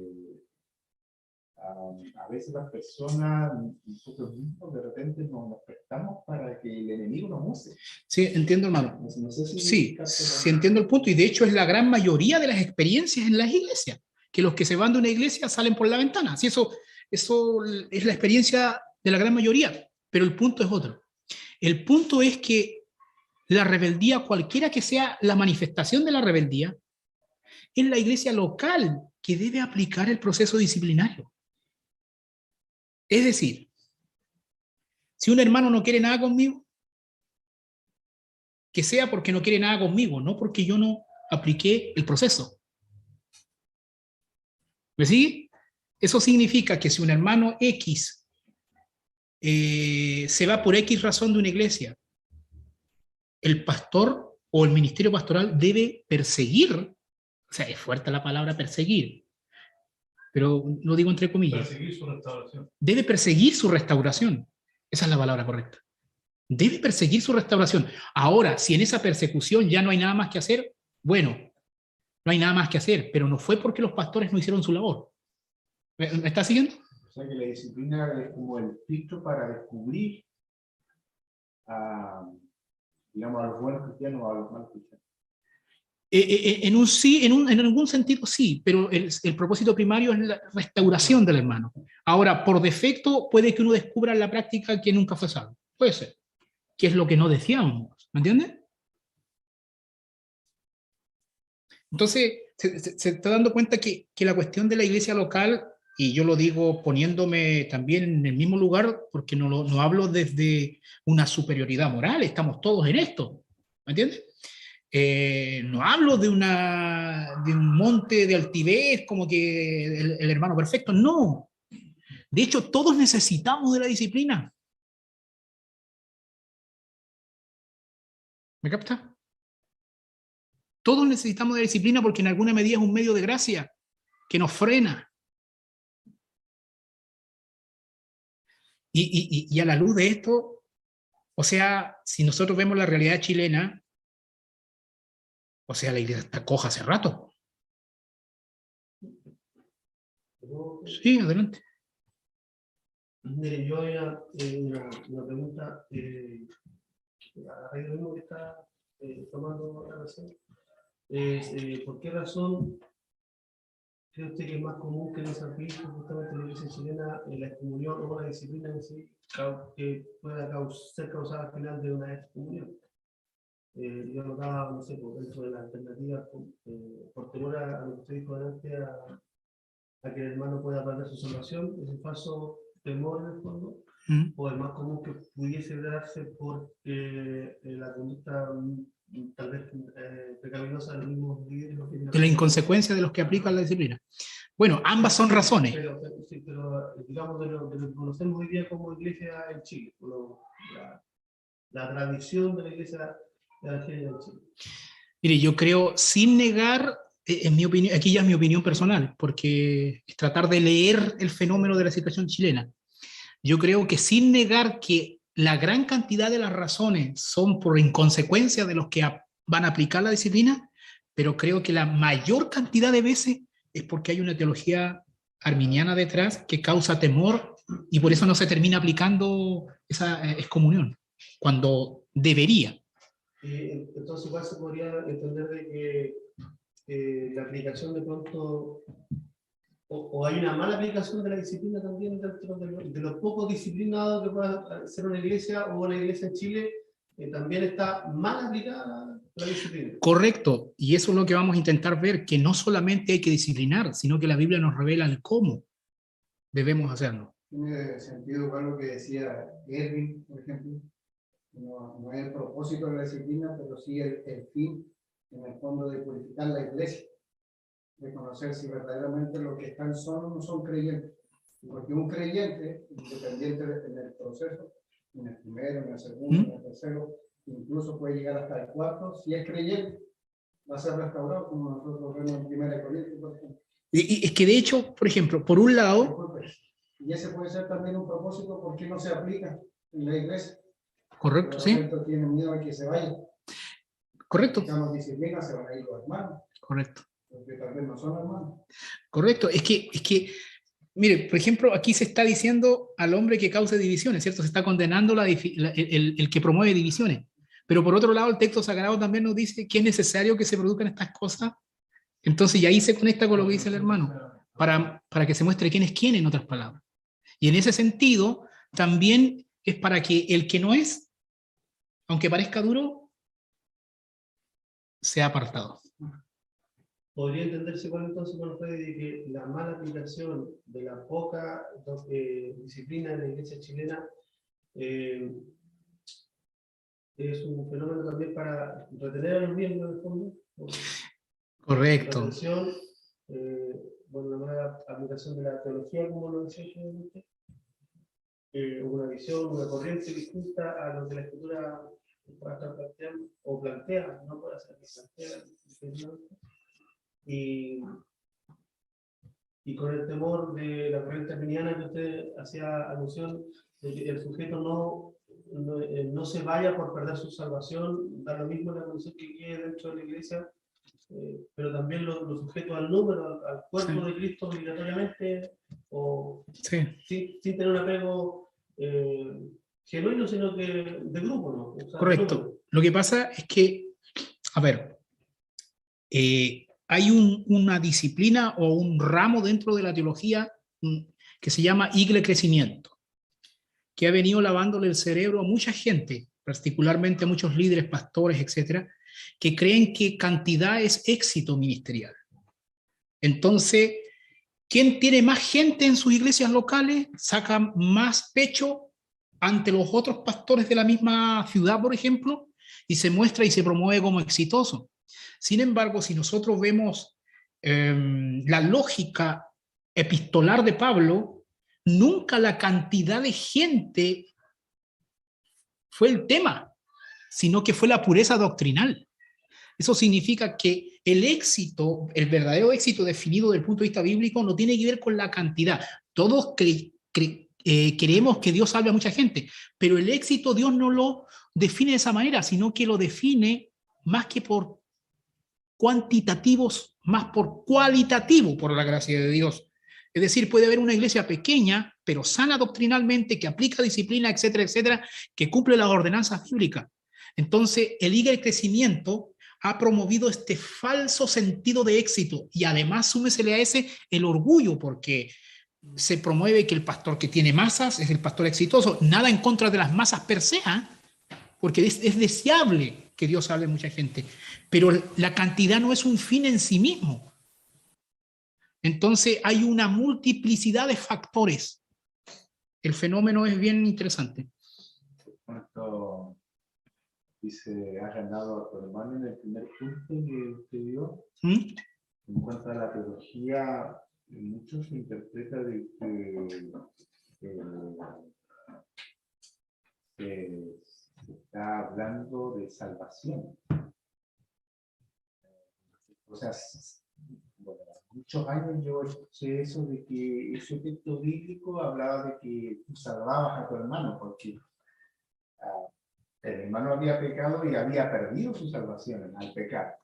a veces las personas, nosotros mismos, de repente nos prestamos para que el enemigo nos use. Sí, entiendo, hermano. No sé si sí, entiendo el punto. Y de hecho es la gran mayoría de las experiencias en las iglesias. Que los que se van de una iglesia salen por la ventana. Sí, eso es la experiencia de la gran mayoría. Pero el punto es otro. El punto es que la rebeldía, cualquiera que sea la manifestación de la rebeldía, es la iglesia local que debe aplicar el proceso disciplinario. Es decir, si un hermano no quiere nada conmigo, que sea porque no quiere nada conmigo, no porque yo no apliqué el proceso. ¿Me sigue? Eso significa que si un hermano X se va por X razón de una iglesia, el pastor o el ministerio pastoral debe perseguir, o sea, es fuerte la palabra perseguir, pero lo digo entre comillas. Perseguir su restauración. Debe perseguir su restauración. Esa es la palabra correcta. Debe perseguir su restauración. Ahora, si en esa persecución ya no hay nada más que hacer, bueno, no hay nada más que hacer, pero no fue porque los pastores no hicieron su labor. ¿Me está siguiendo? O sea que la disciplina es como el filtro para descubrir a, digamos, a los buenos cristianos o a los malos cristianos. En un sí, en algún sentido sí, pero el propósito primario es la restauración del hermano. Ahora, por defecto, puede que uno descubra en la práctica que nunca fue salvo. Puede ser. Que es lo que no decíamos. ¿Me entiendes? Entonces, se está dando cuenta que la cuestión de la iglesia local, y yo lo digo poniéndome también en el mismo lugar, porque no hablo desde una superioridad moral, estamos todos en esto. ¿Me entiendes? No hablo de un monte de altivez como que el hermano perfecto, no. De hecho, todos necesitamos de la disciplina. ¿Me capta? Todos necesitamos de la disciplina porque en alguna medida es un medio de gracia que nos frena. Y a la luz de esto, o sea, si nosotros vemos la realidad chilena, o sea, la iglesia está coja hace rato. Sí, adelante. Mire, yo hay una pregunta a raíz de lo mismo que está tomando la razón. ¿Por qué razón cree usted que es más común que no se aplique justamente en la iglesia chilena la excomunión o la disciplina en sí que pueda ser causada al final de una excomunión? Yo notaba, no sé, dentro de las alternativas, por temor a lo que usted dijo delante, a que el hermano pueda perder su salvación, ese falso temor en el fondo, o el más común que pudiese darse por la conducta tal vez pecaminosa de los mismos líderes. De la inconsecuencia de los que aplican la disciplina. Bueno, ambas son razones. Pero digamos, de lo que conocemos hoy día como iglesia en Chile, la tradición de la iglesia evangélica en Chile. Mire, yo creo, sin negar, en mi opinión, aquí ya es mi opinión personal, porque es tratar de leer el fenómeno de la situación chilena. Yo creo que sin negar que la gran cantidad de las razones son por inconsecuencia de los que van a aplicar la disciplina, pero creo que la mayor cantidad de veces es porque hay una teología arminiana detrás que causa temor y por eso no se termina aplicando esa excomunión, cuando debería. Entonces igual se podría entender de que la aplicación de pronto, o hay una mala aplicación de la disciplina también dentro de lo poco disciplinado que pueda ser una iglesia o una iglesia en Chile, también está mal aplicada la disciplina. Correcto, y eso es lo que vamos a intentar ver, que no solamente hay que disciplinar, sino que la Biblia nos revela el cómo debemos hacerlo. Tiene sentido con lo que decía Erwin, por ejemplo. No es el propósito de la disciplina, pero sí el fin, en el fondo, de purificar la iglesia, de conocer si verdaderamente los que están solos no son creyentes. Porque un creyente, independiente en el proceso, en el primero, en el segundo, en el tercero, incluso puede llegar hasta el cuarto, si es creyente, va a ser restaurado, como nosotros vemos en 1 Corintios, por ejemplo. Y es que de hecho, por ejemplo, por un lado... Y ese puede ser también un propósito porque no se aplica en la iglesia. Correcto, sí. Tienen miedo a que se vaya. Correcto. Si no disciplina, se van a ir los hermanos. Correcto. Porque tal vez no son hermanos. Correcto. Es que, mire, por ejemplo, aquí se está diciendo al hombre que cause divisiones, ¿cierto? Se está condenando el que promueve divisiones. Pero por otro lado, el texto sagrado también nos dice que es necesario que se produzcan estas cosas. Entonces, y ahí se conecta con lo que dice el hermano, para que se muestre quién es quién, en otras palabras. Y en ese sentido, también es para que el que no es, aunque parezca duro, sea apartado. Podría entenderse igual entonces con ustedes de que la mala aplicación de la poca disciplina en la iglesia chilena es un fenómeno también para retener a los miembros del fondo. Correcto. La atención, bueno, la mala aplicación de la teología, como lo decía anteriormente, una visión, una corriente distinta a lo que la escritura pueda estar planteando, o plantea, no puede ser que plantea, y con el temor de la corriente arminiana que usted hacía alusión, de que el sujeto no se vaya por perder su salvación, da lo mismo la condición que quede dentro de la iglesia, pero también lo sujeto al número, al cuerpo de Cristo obligatoriamente, o Sí. sin tener un apego genuino, sino que de grupo, ¿no? O sea, Correcto. número. Lo que pasa es que, a ver, hay una disciplina o un ramo dentro de la teología que se llama crecimiento, que ha venido lavándole el cerebro a mucha gente, particularmente a muchos líderes, pastores, etcétera, que creen que cantidad es éxito ministerial. Entonces, ¿quién tiene más gente en sus iglesias locales saca más pecho ante los otros pastores de la misma ciudad, por ejemplo, y se muestra y se promueve como exitoso? Sin embargo, si nosotros vemos la lógica epistolar de Pablo, nunca la cantidad de gente fue el tema, sino que fue la pureza doctrinal. Eso significa que el éxito, el verdadero éxito definido desde el punto de vista bíblico, no tiene que ver con la cantidad. Todos queremos que Dios salve a mucha gente, pero el éxito Dios no lo define de esa manera, sino que lo define más que por cuantitativos, más por cualitativo, por la gracia de Dios. Es decir, puede haber una iglesia pequeña, pero sana doctrinalmente, que aplica disciplina, etcétera, etcétera, que cumple las ordenanzas bíblicas. Entonces, el crecimiento ha promovido este falso sentido de éxito, y además súmesele a ese el orgullo, porque se promueve que el pastor que tiene masas es el pastor exitoso. Nada en contra de las masas per se, porque es deseable que Dios salve a mucha gente, pero la cantidad no es un fin en sí mismo. Entonces hay una multiplicidad de factores. El fenómeno es bien interesante. ¿Cuánto dice, has ganado a tu hermano en el primer punto que usted dio? En cuanto a la teología, mucho se interpreta de que se está hablando de salvación. O sea, bueno, muchos años yo escuché eso de que ese texto bíblico hablaba de que tú salvabas a tu hermano, porque el hermano había pecado y había perdido su salvación al pecar.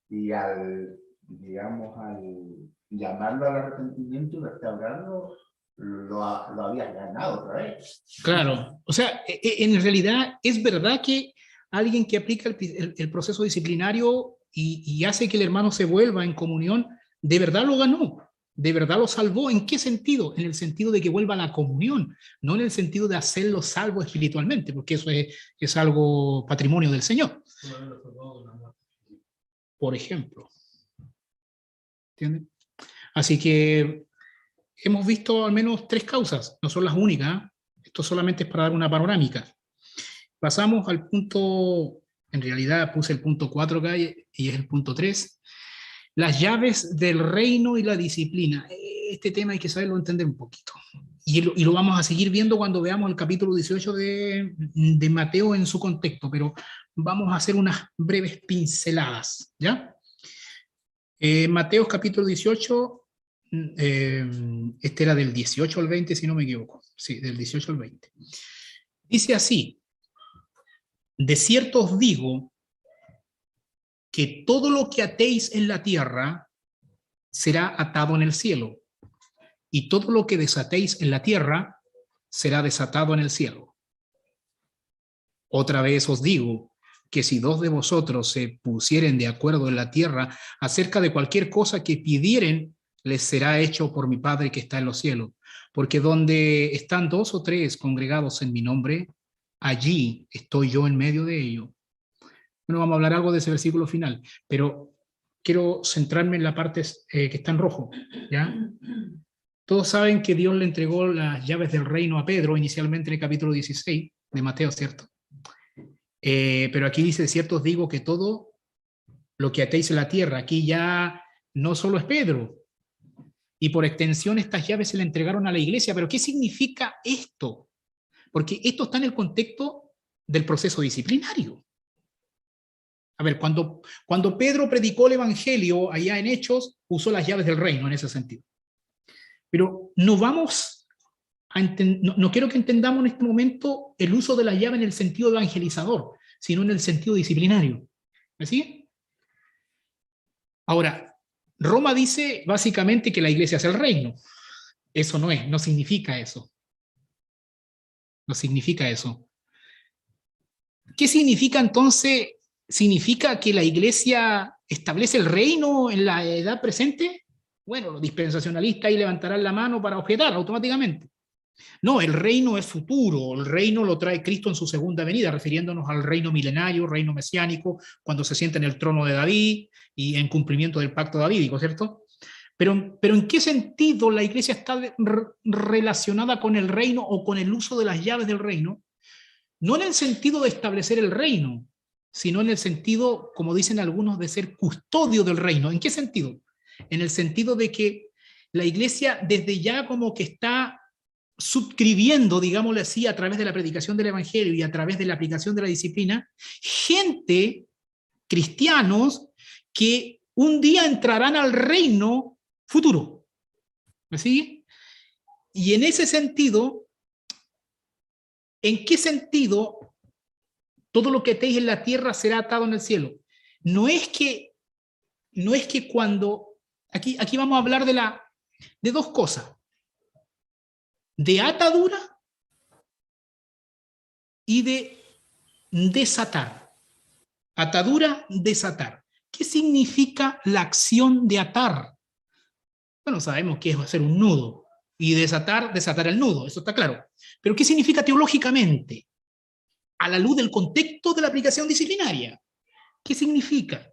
Y al llamarlo al arrepentimiento y restaurarlo, lo habías ganado otra vez. Claro, o sea, en realidad es verdad que alguien que aplica el proceso disciplinario y hace que el hermano se vuelva en comunión, de verdad lo ganó, de verdad lo salvó. ¿En qué sentido? En el sentido de que vuelva a la comunión, no en el sentido de hacerlo salvo espiritualmente, porque eso es algo patrimonio del Señor. Por ejemplo. ¿Entienden? Así que hemos visto al menos 3 causas, no son las únicas, esto solamente es para dar una panorámica. Pasamos al punto, en realidad puse el punto 4 acá y es el punto 3, las llaves del reino y la disciplina. Este tema hay que saberlo entender un poquito. Y lo vamos a seguir viendo cuando veamos el capítulo 18 de Mateo en su contexto, pero vamos a hacer unas breves pinceladas, ¿ya? Mateo capítulo 18, este era del 18 al 20, si no me equivoco. Sí, del 18 al 20. Dice así: de cierto os digo que todo lo que atéis en la tierra será atado en el cielo, y todo lo que desatéis en la tierra será desatado en el cielo. Otra vez os digo que si 2 de vosotros se pusieren de acuerdo en la tierra acerca de cualquier cosa que pidieren, les será hecho por mi Padre que está en los cielos. Porque donde están 2 o 3 congregados en mi nombre, allí estoy yo en medio de ellos. Bueno, vamos a hablar algo de ese versículo final, pero quiero centrarme en la parte que está en rojo, ¿ya? Todos saben que Dios le entregó las llaves del reino a Pedro, inicialmente en el capítulo 16 de Mateo, ¿cierto? Pero aquí dice: de cierto os digo que todo lo que atéis en la tierra, aquí ya no solo es Pedro, y por extensión estas llaves se le entregaron a la iglesia. Pero ¿qué significa esto? Porque esto está en el contexto del proceso disciplinario. A ver, cuando Pedro predicó el evangelio allá en Hechos, usó las llaves del reino en ese sentido. Pero no vamos a no quiero que entendamos en este momento el uso de la llave en el sentido evangelizador, sino en el sentido disciplinario. ¿Me sigue? Ahora, Roma dice básicamente que la iglesia es el reino. Eso no es, no significa eso. No significa eso. ¿Qué significa entonces? ¿Significa que la iglesia establece el reino en la edad presente? Bueno, los dispensacionalistas ahí levantarán la mano para objetar automáticamente. No, el reino es futuro, el reino lo trae Cristo en su segunda venida, refiriéndonos al reino milenario, reino mesiánico, cuando se sienta en el trono de David y en cumplimiento del pacto davídico, ¿cierto? Pero ¿en qué sentido la iglesia está relacionada con el reino o con el uso de las llaves del reino? No en el sentido de establecer el reino, sino en el sentido, como dicen algunos, de ser custodio del reino. ¿En qué sentido? En el sentido de que la iglesia desde ya como que está suscribiendo, digámoslo así, a través de la predicación del evangelio y a través de la aplicación de la disciplina, gente, cristianos, que un día entrarán al reino futuro. ¿Me sigue? Y en ese sentido, ¿en qué sentido todo lo que atéis en la tierra será atado en el cielo? No es que cuando, aquí vamos a hablar de dos cosas, de atadura y de desatar. Atadura, desatar. ¿Qué significa la acción de atar? Bueno, sabemos que es hacer un nudo y desatar el nudo, eso está claro. Pero ¿qué significa teológicamente? A la luz del contexto de la aplicación disciplinaria. ¿Qué significa?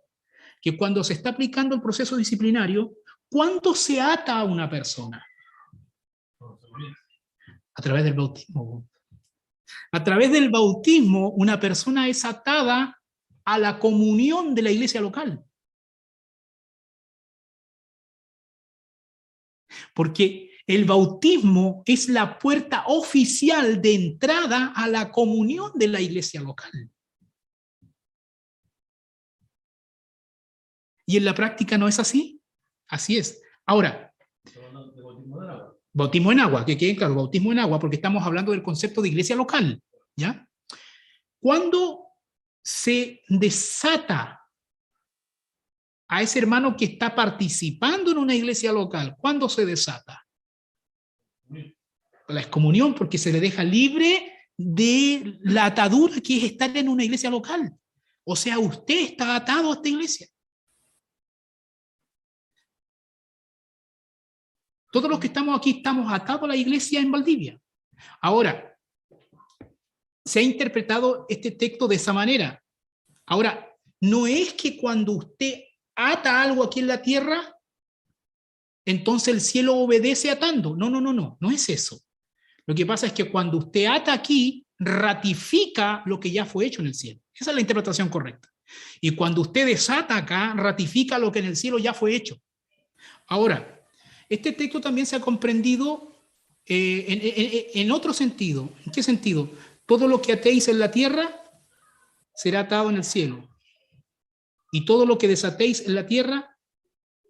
Que cuando se está aplicando el proceso disciplinario, ¿cuándo se ata a una persona? A través del bautismo. A través del bautismo, una persona es atada a la comunión de la iglesia local. Porque el bautismo es la puerta oficial de entrada a la comunión de la iglesia local. ¿Y en la práctica no es así? Así es. Ahora, bautismo en agua, que quede claro, bautismo en agua, porque estamos hablando del concepto de iglesia local, ¿ya? Cuando se desata a ese hermano que está participando en una iglesia local, ¿cuándo se desata? La excomunión, porque se le deja libre de la atadura que es estar en una iglesia local. O sea, usted está atado a esta iglesia. Todos los que estamos aquí estamos atados a la iglesia en Valdivia. Ahora, se ha interpretado este texto de esa manera. Ahora, no es que cuando usted ata algo aquí en la tierra, entonces el cielo obedece atando. No es eso. Lo que pasa es que cuando usted ata aquí, ratifica lo que ya fue hecho en el cielo. Esa es la interpretación correcta. Y cuando usted desata acá, ratifica lo que en el cielo ya fue hecho. Ahora, este texto también se ha comprendido en otro sentido. ¿En qué sentido? Todo lo que atéis en la tierra será atado en el cielo. Y todo lo que desatéis en la tierra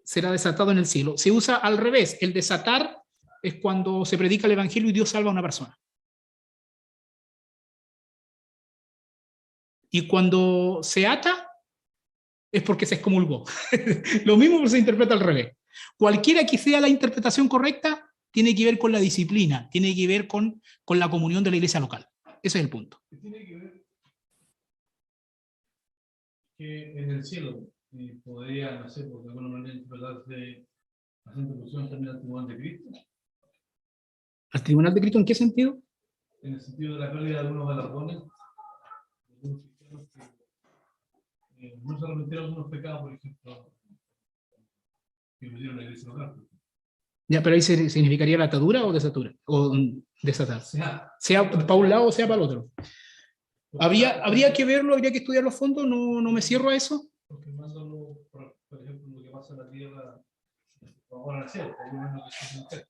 será desatado en el cielo. Se usa al revés. El desatar es cuando se predica el evangelio y Dios salva a una persona. Y cuando se ata es porque se excomulgó. Lo mismo, pero se interpreta al revés. Cualquiera que sea la interpretación correcta, tiene que ver con la disciplina, tiene que ver con la comunión de la iglesia local. Ese es el punto. Tiene que ver que en el cielo podría, no sé, por alguna manera interpretarse la introducción también al tribunal de Cristo. ¿Al tribunal de Cristo en qué sentido? En el sentido de la pérdida de algunos galardones, algunos cristianos que no se arrepintieron de algunos pecados, por ejemplo, que metieron en la iglesia local. Ya, pero ahí significaría la atadura o desatura, o desatar. Sea para un lado o sea para el otro. Habría que verlo, habría que estudiar los fondos, no me cierro a eso. Porque mándalo, por ejemplo, lo que pasa en la tierra, ahora en el cielo, por lo menos que se entiende.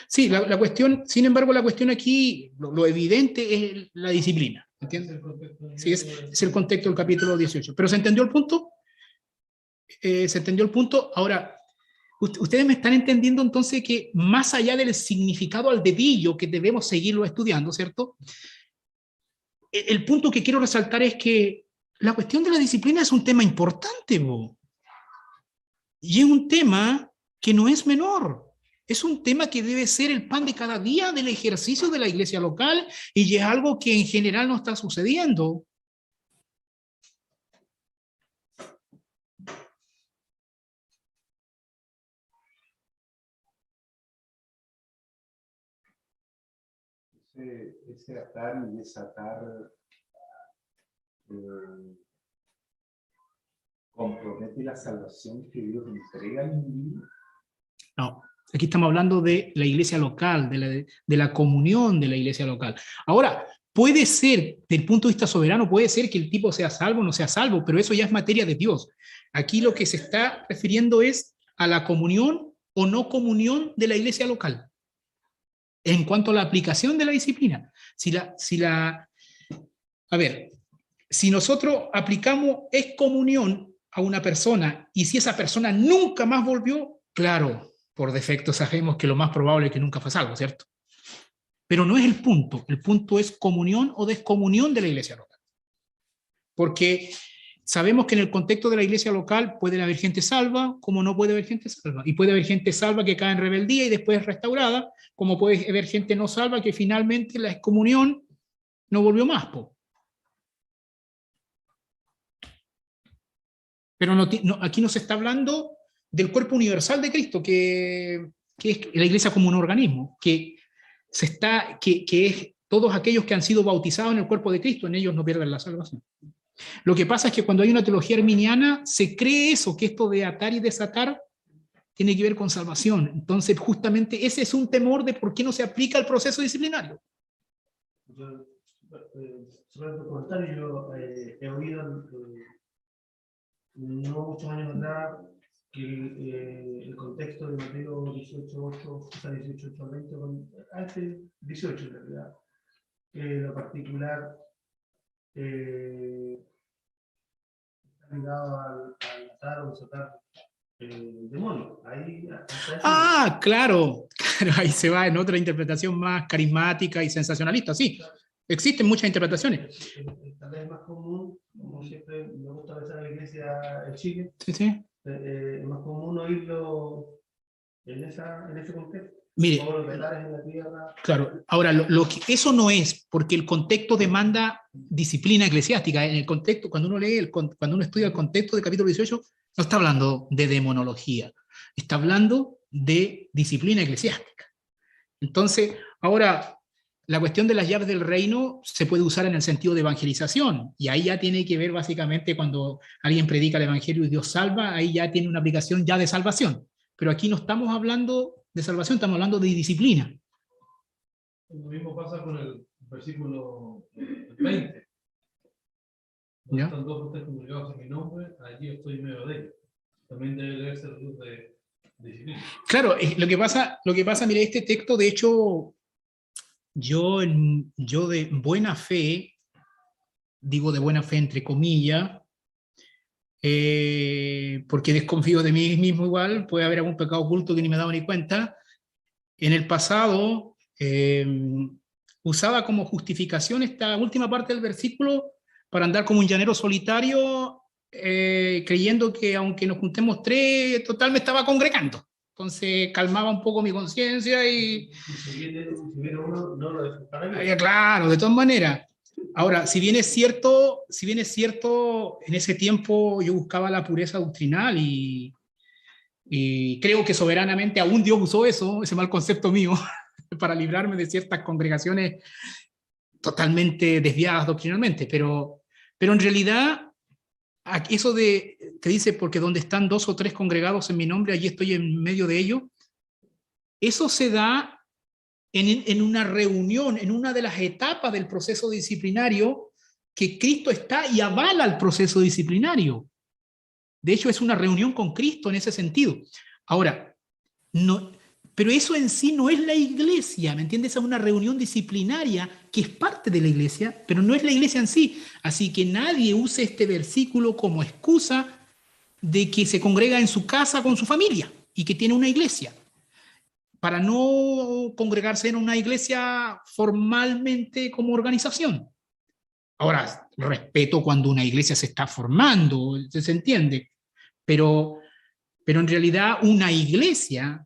Sí, la cuestión, sin embargo, la cuestión aquí, lo evidente es la disciplina, ¿entiendes? Sí, es el contexto del capítulo 18. ¿Pero se entendió el punto? Se entendió el punto. Ahora, ustedes me están entendiendo entonces que más allá del significado al dedillo que debemos seguirlo estudiando, ¿cierto? El punto que quiero resaltar es que la cuestión de la disciplina es un tema importante, Y es un tema que no es menor. Es un tema que debe ser el pan de cada día del ejercicio de la iglesia local y es algo que en general no está sucediendo. Ese atar y desatar compromete la salvación que Dios entrega al individuo. No, aquí estamos hablando de la iglesia local, de la comunión de la iglesia local. Ahora, puede ser, del punto de vista soberano, puede ser que el tipo sea salvo o no sea salvo, pero eso ya es materia de Dios. Aquí lo que se está refiriendo es a la comunión o no comunión de la iglesia local. En cuanto a la aplicación de la disciplina, a ver, si nosotros aplicamos excomunión a una persona y si esa persona nunca más volvió, claro, por defecto sabemos que lo más probable es que nunca fue salvo, ¿cierto? Pero no es el punto es comunión o descomunión de la iglesia local. Porque sabemos que en el contexto de la iglesia local puede haber gente salva, como no puede haber gente salva. Y puede haber gente salva que cae en rebeldía y después es restaurada, como puede haber gente no salva que finalmente la excomunión no volvió más. Pero aquí no se está hablando del cuerpo universal de Cristo, que es la iglesia como un organismo, que es todos aquellos que han sido bautizados en el cuerpo de Cristo, en ellos no pierden la salvación. Lo que pasa es que cuando hay una teología arminiana, se cree eso, que esto de atar y desatar tiene que ver con salvación. Entonces, justamente ese es un temor de por qué no se aplica el proceso disciplinario. Sobre tu comentario, yo he oído no muchos años atrás que el contexto de Mateo 18:8, o sea, 18:8 al 20, antes 18 en realidad, lo particular está ligado al atar o desatar el demonio. Claro, ahí se va en otra interpretación más carismática y sensacionalista, sí. Existen muchas interpretaciones. Tal vez es más común, como siempre me gusta pensar en la iglesia en Chile, Sí. Es más común oírlo en ese contexto. Mire, Todos los altares en la tierra. Claro, ahora eso no es, porque el contexto demanda disciplina eclesiástica. En el contexto, cuando uno estudia el contexto del capítulo 18, no está hablando de demonología, está hablando de disciplina eclesiástica. Entonces, ahora, la cuestión de las llaves del reino se puede usar en el sentido de evangelización, y ahí ya tiene que ver básicamente cuando alguien predica el evangelio y Dios salva, ahí ya tiene una aplicación ya de salvación. Pero aquí no estamos hablando de salvación, estamos hablando de disciplina. Lo mismo pasa con el versículo 20. Donde están dos ustedes congregados en mi nombre, allí estoy en medio de ellos. También debe leerse la luz de disciplina. Claro, lo que pasa, mire, este texto, de hecho, yo de buena fe, digo de buena fe entre comillas, porque desconfío de mí mismo igual, puede haber algún pecado oculto que ni me he dado ni cuenta. En el pasado usaba como justificación esta última parte del versículo para andar como un llanero solitario, creyendo que aunque nos juntemos tres, total me estaba congregando. Entonces calmaba un poco mi conciencia y si viene uno, no lo disfrutaría. Claro, de todas maneras. Ahora, si bien es cierto, en ese tiempo yo buscaba la pureza doctrinal y creo que soberanamente aún Dios usó ese mal concepto mío, para librarme de ciertas congregaciones totalmente desviadas doctrinalmente. Pero en realidad, eso que dice, porque donde están 2 o 3 congregados en mi nombre, allí estoy en medio de ellos, eso se da en una reunión, en una de las etapas del proceso disciplinario, que Cristo está y avala el proceso disciplinario. De hecho, es una reunión con Cristo en ese sentido. Ahora, pero eso en sí no es la iglesia, ¿me entiendes? Es una reunión disciplinaria que es parte de la iglesia, pero no es la iglesia en sí. Así que nadie use este versículo como excusa de que se congrega en su casa con su familia y que tiene una iglesia, para no congregarse en una iglesia formalmente como organización. Ahora, respeto cuando una iglesia se está formando, se entiende, pero Pero en realidad una iglesia,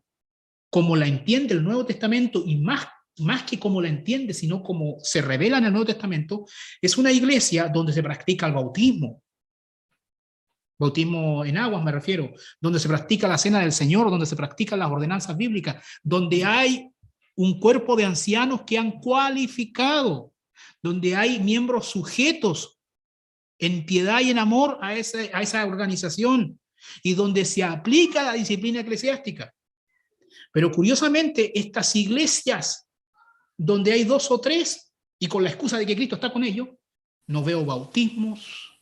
como la entiende el Nuevo Testamento, y más que como la entiende, sino como se revela en el Nuevo Testamento, es una iglesia donde se practica el bautismo. Bautismo en aguas me refiero, donde se practica la cena del Señor, donde se practican las ordenanzas bíblicas, donde hay un cuerpo de ancianos que han cualificado, donde hay miembros sujetos en piedad y en amor a esa organización, y donde se aplica la disciplina eclesiástica. Pero curiosamente, estas iglesias donde hay 2 o 3, y con la excusa de que Cristo está con ellos, no veo bautismos,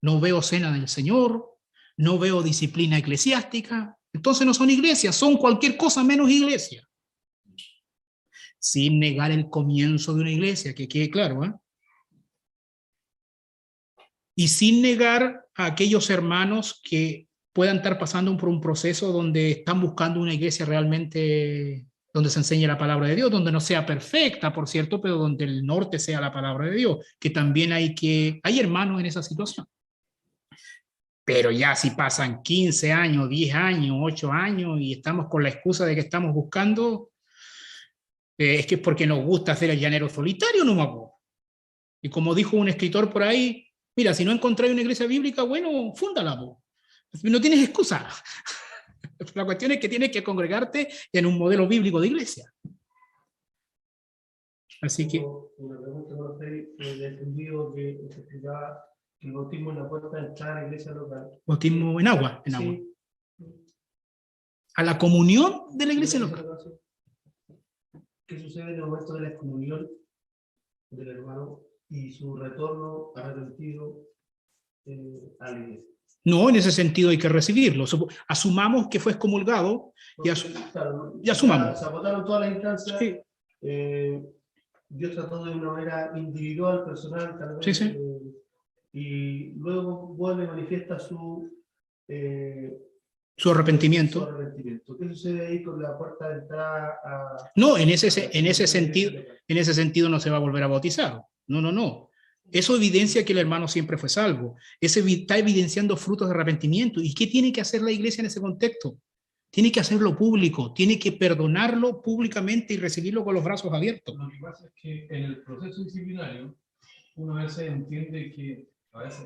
no veo cena del Señor, no veo disciplina eclesiástica. Entonces no son iglesias, son cualquier cosa menos iglesia. Sin negar el comienzo de una iglesia, que quede claro, ¿eh? Y sin negar a aquellos hermanos que puedan estar pasando por un proceso donde están buscando una iglesia realmente donde se enseñe la palabra de Dios, donde no sea perfecta, por cierto, pero donde el norte sea la palabra de Dios, que también hay hermanos en esa situación. Pero ya si pasan 15 años, 10 años, 8 años y estamos con la excusa de que estamos buscando, es que es porque nos gusta hacer el llanero solitario, no me acuerdo. Y como dijo un escritor por ahí, mira, si no encontráis una iglesia bíblica, bueno, fúndala, po. No tienes excusa. La cuestión es que tienes que congregarte en un modelo bíblico de iglesia. Así que... Una pregunta, no sé, entendido que el bautismo es la puerta de entrada a la iglesia local. Bautismo en agua, en agua. Sí. A la comunión de la iglesia local. ¿Qué sucede en el momento de la excomunión del hermano y su retorno arrepentido a la iglesia? No, en ese sentido hay que recibirlo. Asumamos que fue excomulgado y asumamos. Se agotaron todas las instancias. Sí. Dios trató de una manera individual, personal, tal vez. Sí, sí. Y luego vuelve y manifiesta su arrepentimiento. ¿Qué sucede ahí con la puerta de entrada a... No, en ese sentido no se va a volver a bautizar. No. Eso evidencia que el hermano siempre fue salvo. Eso está evidenciando frutos de arrepentimiento. ¿Y qué tiene que hacer la iglesia en ese contexto? Tiene que hacerlo público, tiene que perdonarlo públicamente y recibirlo con los brazos abiertos. Lo que pasa es que en el proceso disciplinario, uno a veces entiende que, a veces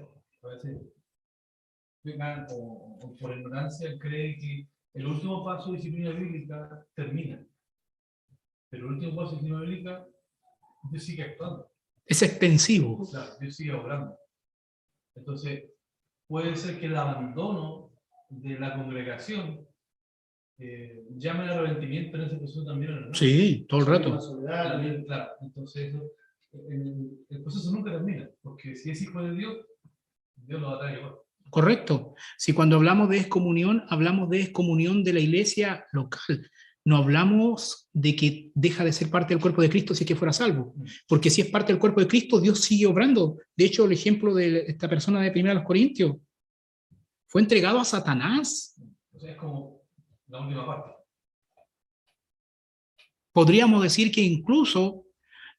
o por ignorancia cree que el último paso de disciplina bíblica termina. Pero el último paso de disciplina bíblica, Dios sigue actuando. Es extensivo. Claro, Dios sigue obrando. Entonces, puede ser que el abandono de la congregación llame al arrepentimiento en ese proceso también, ¿no? Sí, todo el rato. También, claro. Entonces, el proceso nunca termina, porque si es hijo de Dios, Dios lo va a traer igual. Correcto. Si cuando hablamos de excomunión de la iglesia local, no hablamos de que deja de ser parte del cuerpo de Cristo si es que fuera salvo. Porque si es parte del cuerpo de Cristo, Dios sigue obrando. De hecho, el ejemplo de esta persona de 1 Corintios fue entregado a Satanás. O sea, es como la última parte. Podríamos decir que incluso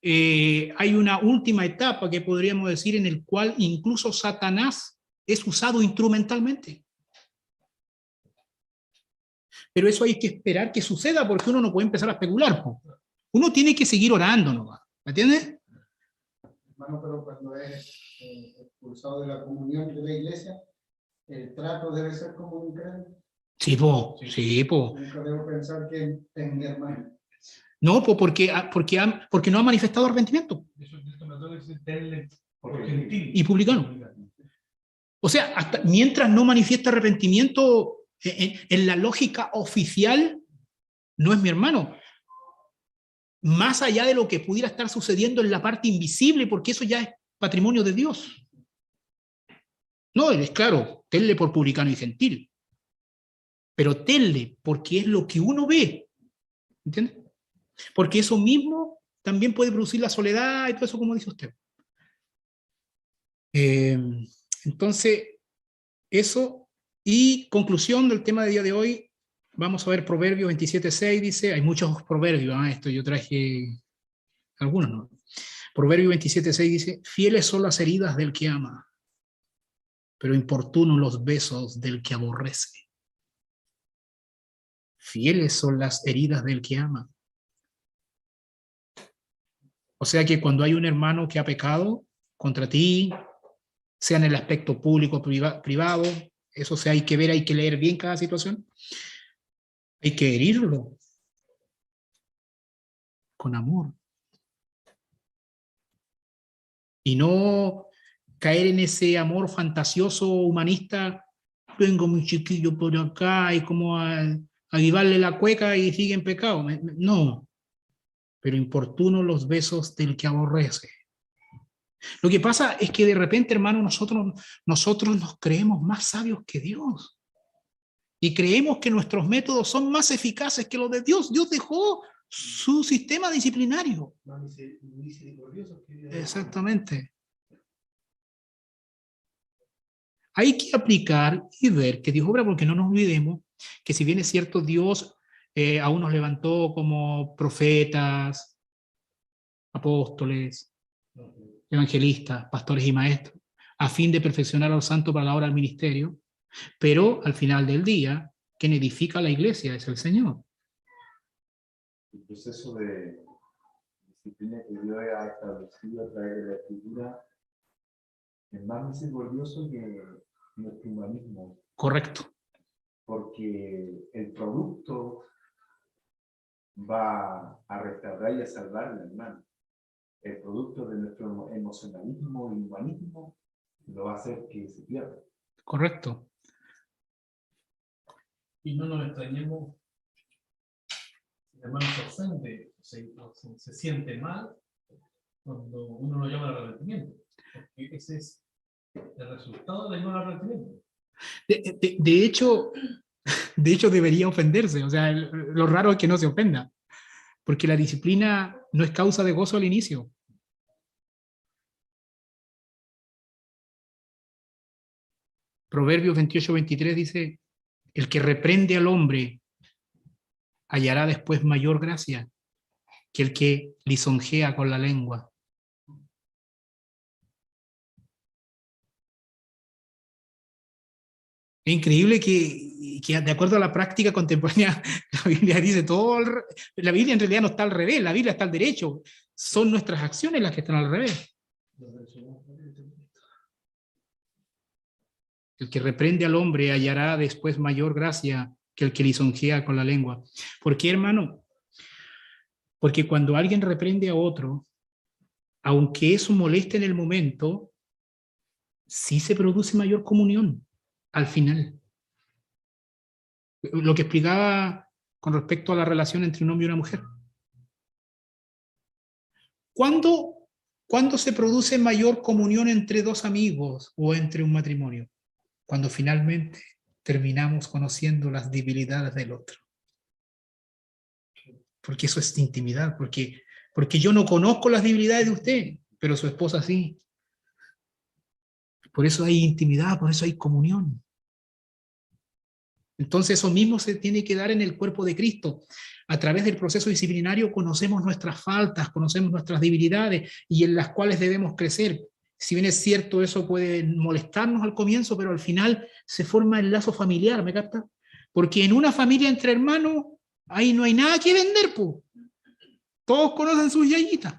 hay una última etapa que podríamos decir en el cual incluso Satanás es usado instrumentalmente. Pero eso hay que esperar que suceda porque uno no puede empezar a especular. Uno tiene que seguir orando, ¿no? ¿Me entiendes? Hermano, pero cuando es expulsado de la comunión de la iglesia, ¿el trato debe ser como un creyente? Sí, sí. Nunca debo pensar que es mi hermano. No, porque no ha manifestado arrepentimiento. Y publicano. O sea, hasta mientras no manifiesta arrepentimiento en la lógica oficial, no es mi hermano. Más allá de lo que pudiera estar sucediendo en la parte invisible, porque eso ya es patrimonio de Dios. No, es claro, tenle por publicano y gentil. Pero tenle porque es lo que uno ve. ¿Entiendes? Porque eso mismo también puede producir la soledad y todo eso, como dice usted. Entonces, eso, y conclusión del tema de día de hoy, vamos a ver Proverbios 27:6, dice, hay muchos proverbios, esto yo traje algunos, ¿no? Proverbios 27:6 dice, fieles son las heridas del que ama, pero importunos los besos del que aborrece. Fieles son las heridas del que ama. O sea que cuando hay un hermano que ha pecado contra ti, sea en el aspecto público o privado, eso sea, hay que ver, hay que leer bien cada situación, hay que herirlo con amor. Y no caer en ese amor fantasioso humanista, tengo mi chiquillo por acá y como a avivarle la cueca y sigue en pecado. No, pero importuno los besos del que aborrece. Lo que pasa es que de repente, hermano, nosotros nos creemos más sabios que Dios. Y creemos que nuestros métodos son más eficaces que los de Dios. Dios dejó su sistema disciplinario. Exactamente. Hay que aplicar y ver que Dios obra, porque no nos olvidemos que si bien es cierto, Dios aún nos levantó como profetas, apóstoles, evangelistas, pastores y maestros, a fin de perfeccionar a los santos para la obra del ministerio, pero al final del día, quien edifica la iglesia es el Señor. El proceso de disciplina que Dios ha establecido a través de la Escritura es más misericordioso que nuestro humanismo, Correcto. porque el producto va a restaurar y a salvar al hermano. El producto de nuestro emocionalismo y humanismo lo va a hacer que se pierda. Correcto. Y no nos extrañemos, el hermano se ofende, se siente mal cuando uno lo llama al arrepentimiento, porque ese es el resultado del no arrepentimiento. De hecho, debería ofenderse. O sea, lo raro es que no se ofenda, porque la disciplina no es causa de gozo al inicio. Proverbios 28-23 dice, el que reprende al hombre hallará después mayor gracia que el que lisonjea con la lengua. Es increíble que de acuerdo a la práctica contemporánea, la Biblia dice todo, la Biblia en realidad no está al revés, la Biblia está al derecho. Son nuestras acciones las que están al revés. El que reprende al hombre hallará después mayor gracia que el que lisonjea con la lengua. ¿Por qué, hermano? Porque cuando alguien reprende a otro, aunque eso moleste en el momento, sí se produce mayor comunión al final. Lo que explicaba con respecto a la relación entre un hombre y una mujer. ¿Cuándo se produce mayor comunión entre dos amigos o entre un matrimonio? Cuando finalmente terminamos conociendo las debilidades del otro. Porque eso es intimidad, porque yo no conozco las debilidades de usted, pero su esposa sí. Por eso hay intimidad, por eso hay comunión. Entonces eso mismo se tiene que dar en el cuerpo de Cristo. A través del proceso disciplinario conocemos nuestras faltas, conocemos nuestras debilidades y en las cuales debemos crecer. Si bien es cierto, eso puede molestarnos al comienzo, pero al final se forma el lazo familiar, ¿me capta? Porque en una familia entre hermanos, ahí no hay nada que vender, pues. Todos conocen sus yayitas.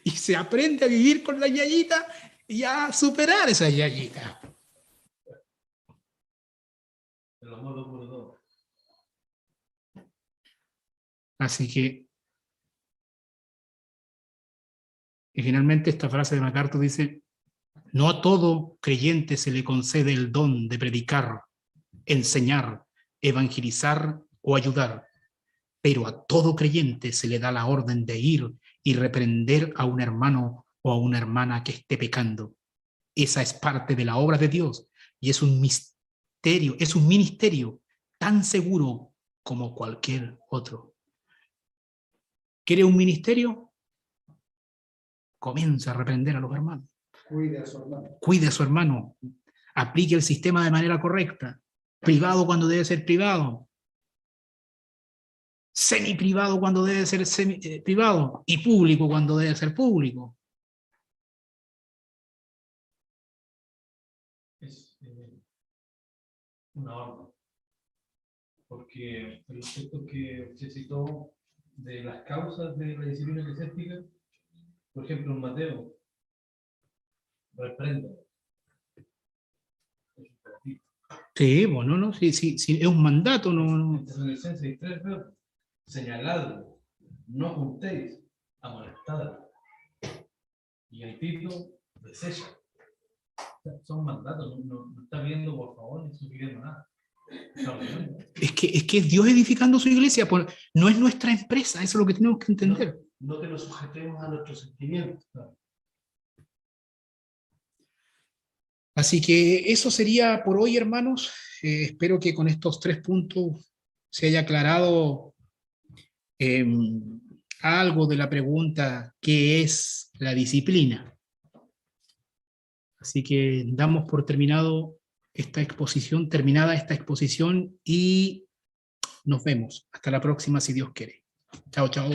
Y se aprende a vivir con las yayitas y a superar esas yayitas. El amor lo cura todo. Así que, y finalmente esta frase de MacArthur dice, no a todo creyente se le concede el don de predicar, enseñar, evangelizar o ayudar, pero a todo creyente se le da la orden de ir y reprender a un hermano o a una hermana que esté pecando. Esa es parte de la obra de Dios y es un misterio, es un ministerio tan seguro como cualquier otro. ¿Quiere un ministerio? Comienza a reprender a los hermanos. Cuide a su hermano. Cuide a su hermano. Aplique el sistema de manera correcta. Privado cuando debe ser privado. Semi-privado cuando debe ser privado. Y público cuando debe ser público. Es una orden. porque el aspecto que se citó de las causas de la disciplina eclesiástica, por ejemplo, en Mateo, reprenda. Sí, bueno, no, sí, es un mandato, no. En Tesalonicenses hay 3 verbos: señaladlo, no juntéis, amonestad. Y en Tito, desecha. Son mandatos, no está viendo por favor ni sugiriendo nada. Es que es Dios edificando su iglesia, no es nuestra empresa, eso es lo que tenemos que entender. No que nos sujetemos a nuestros sentimientos. Así que eso sería por hoy, hermanos. Espero que con estos 3 puntos se haya aclarado algo de la pregunta, ¿qué es la disciplina? Así que damos por terminada esta exposición y nos vemos. Hasta la próxima, si Dios quiere. Chao, chao.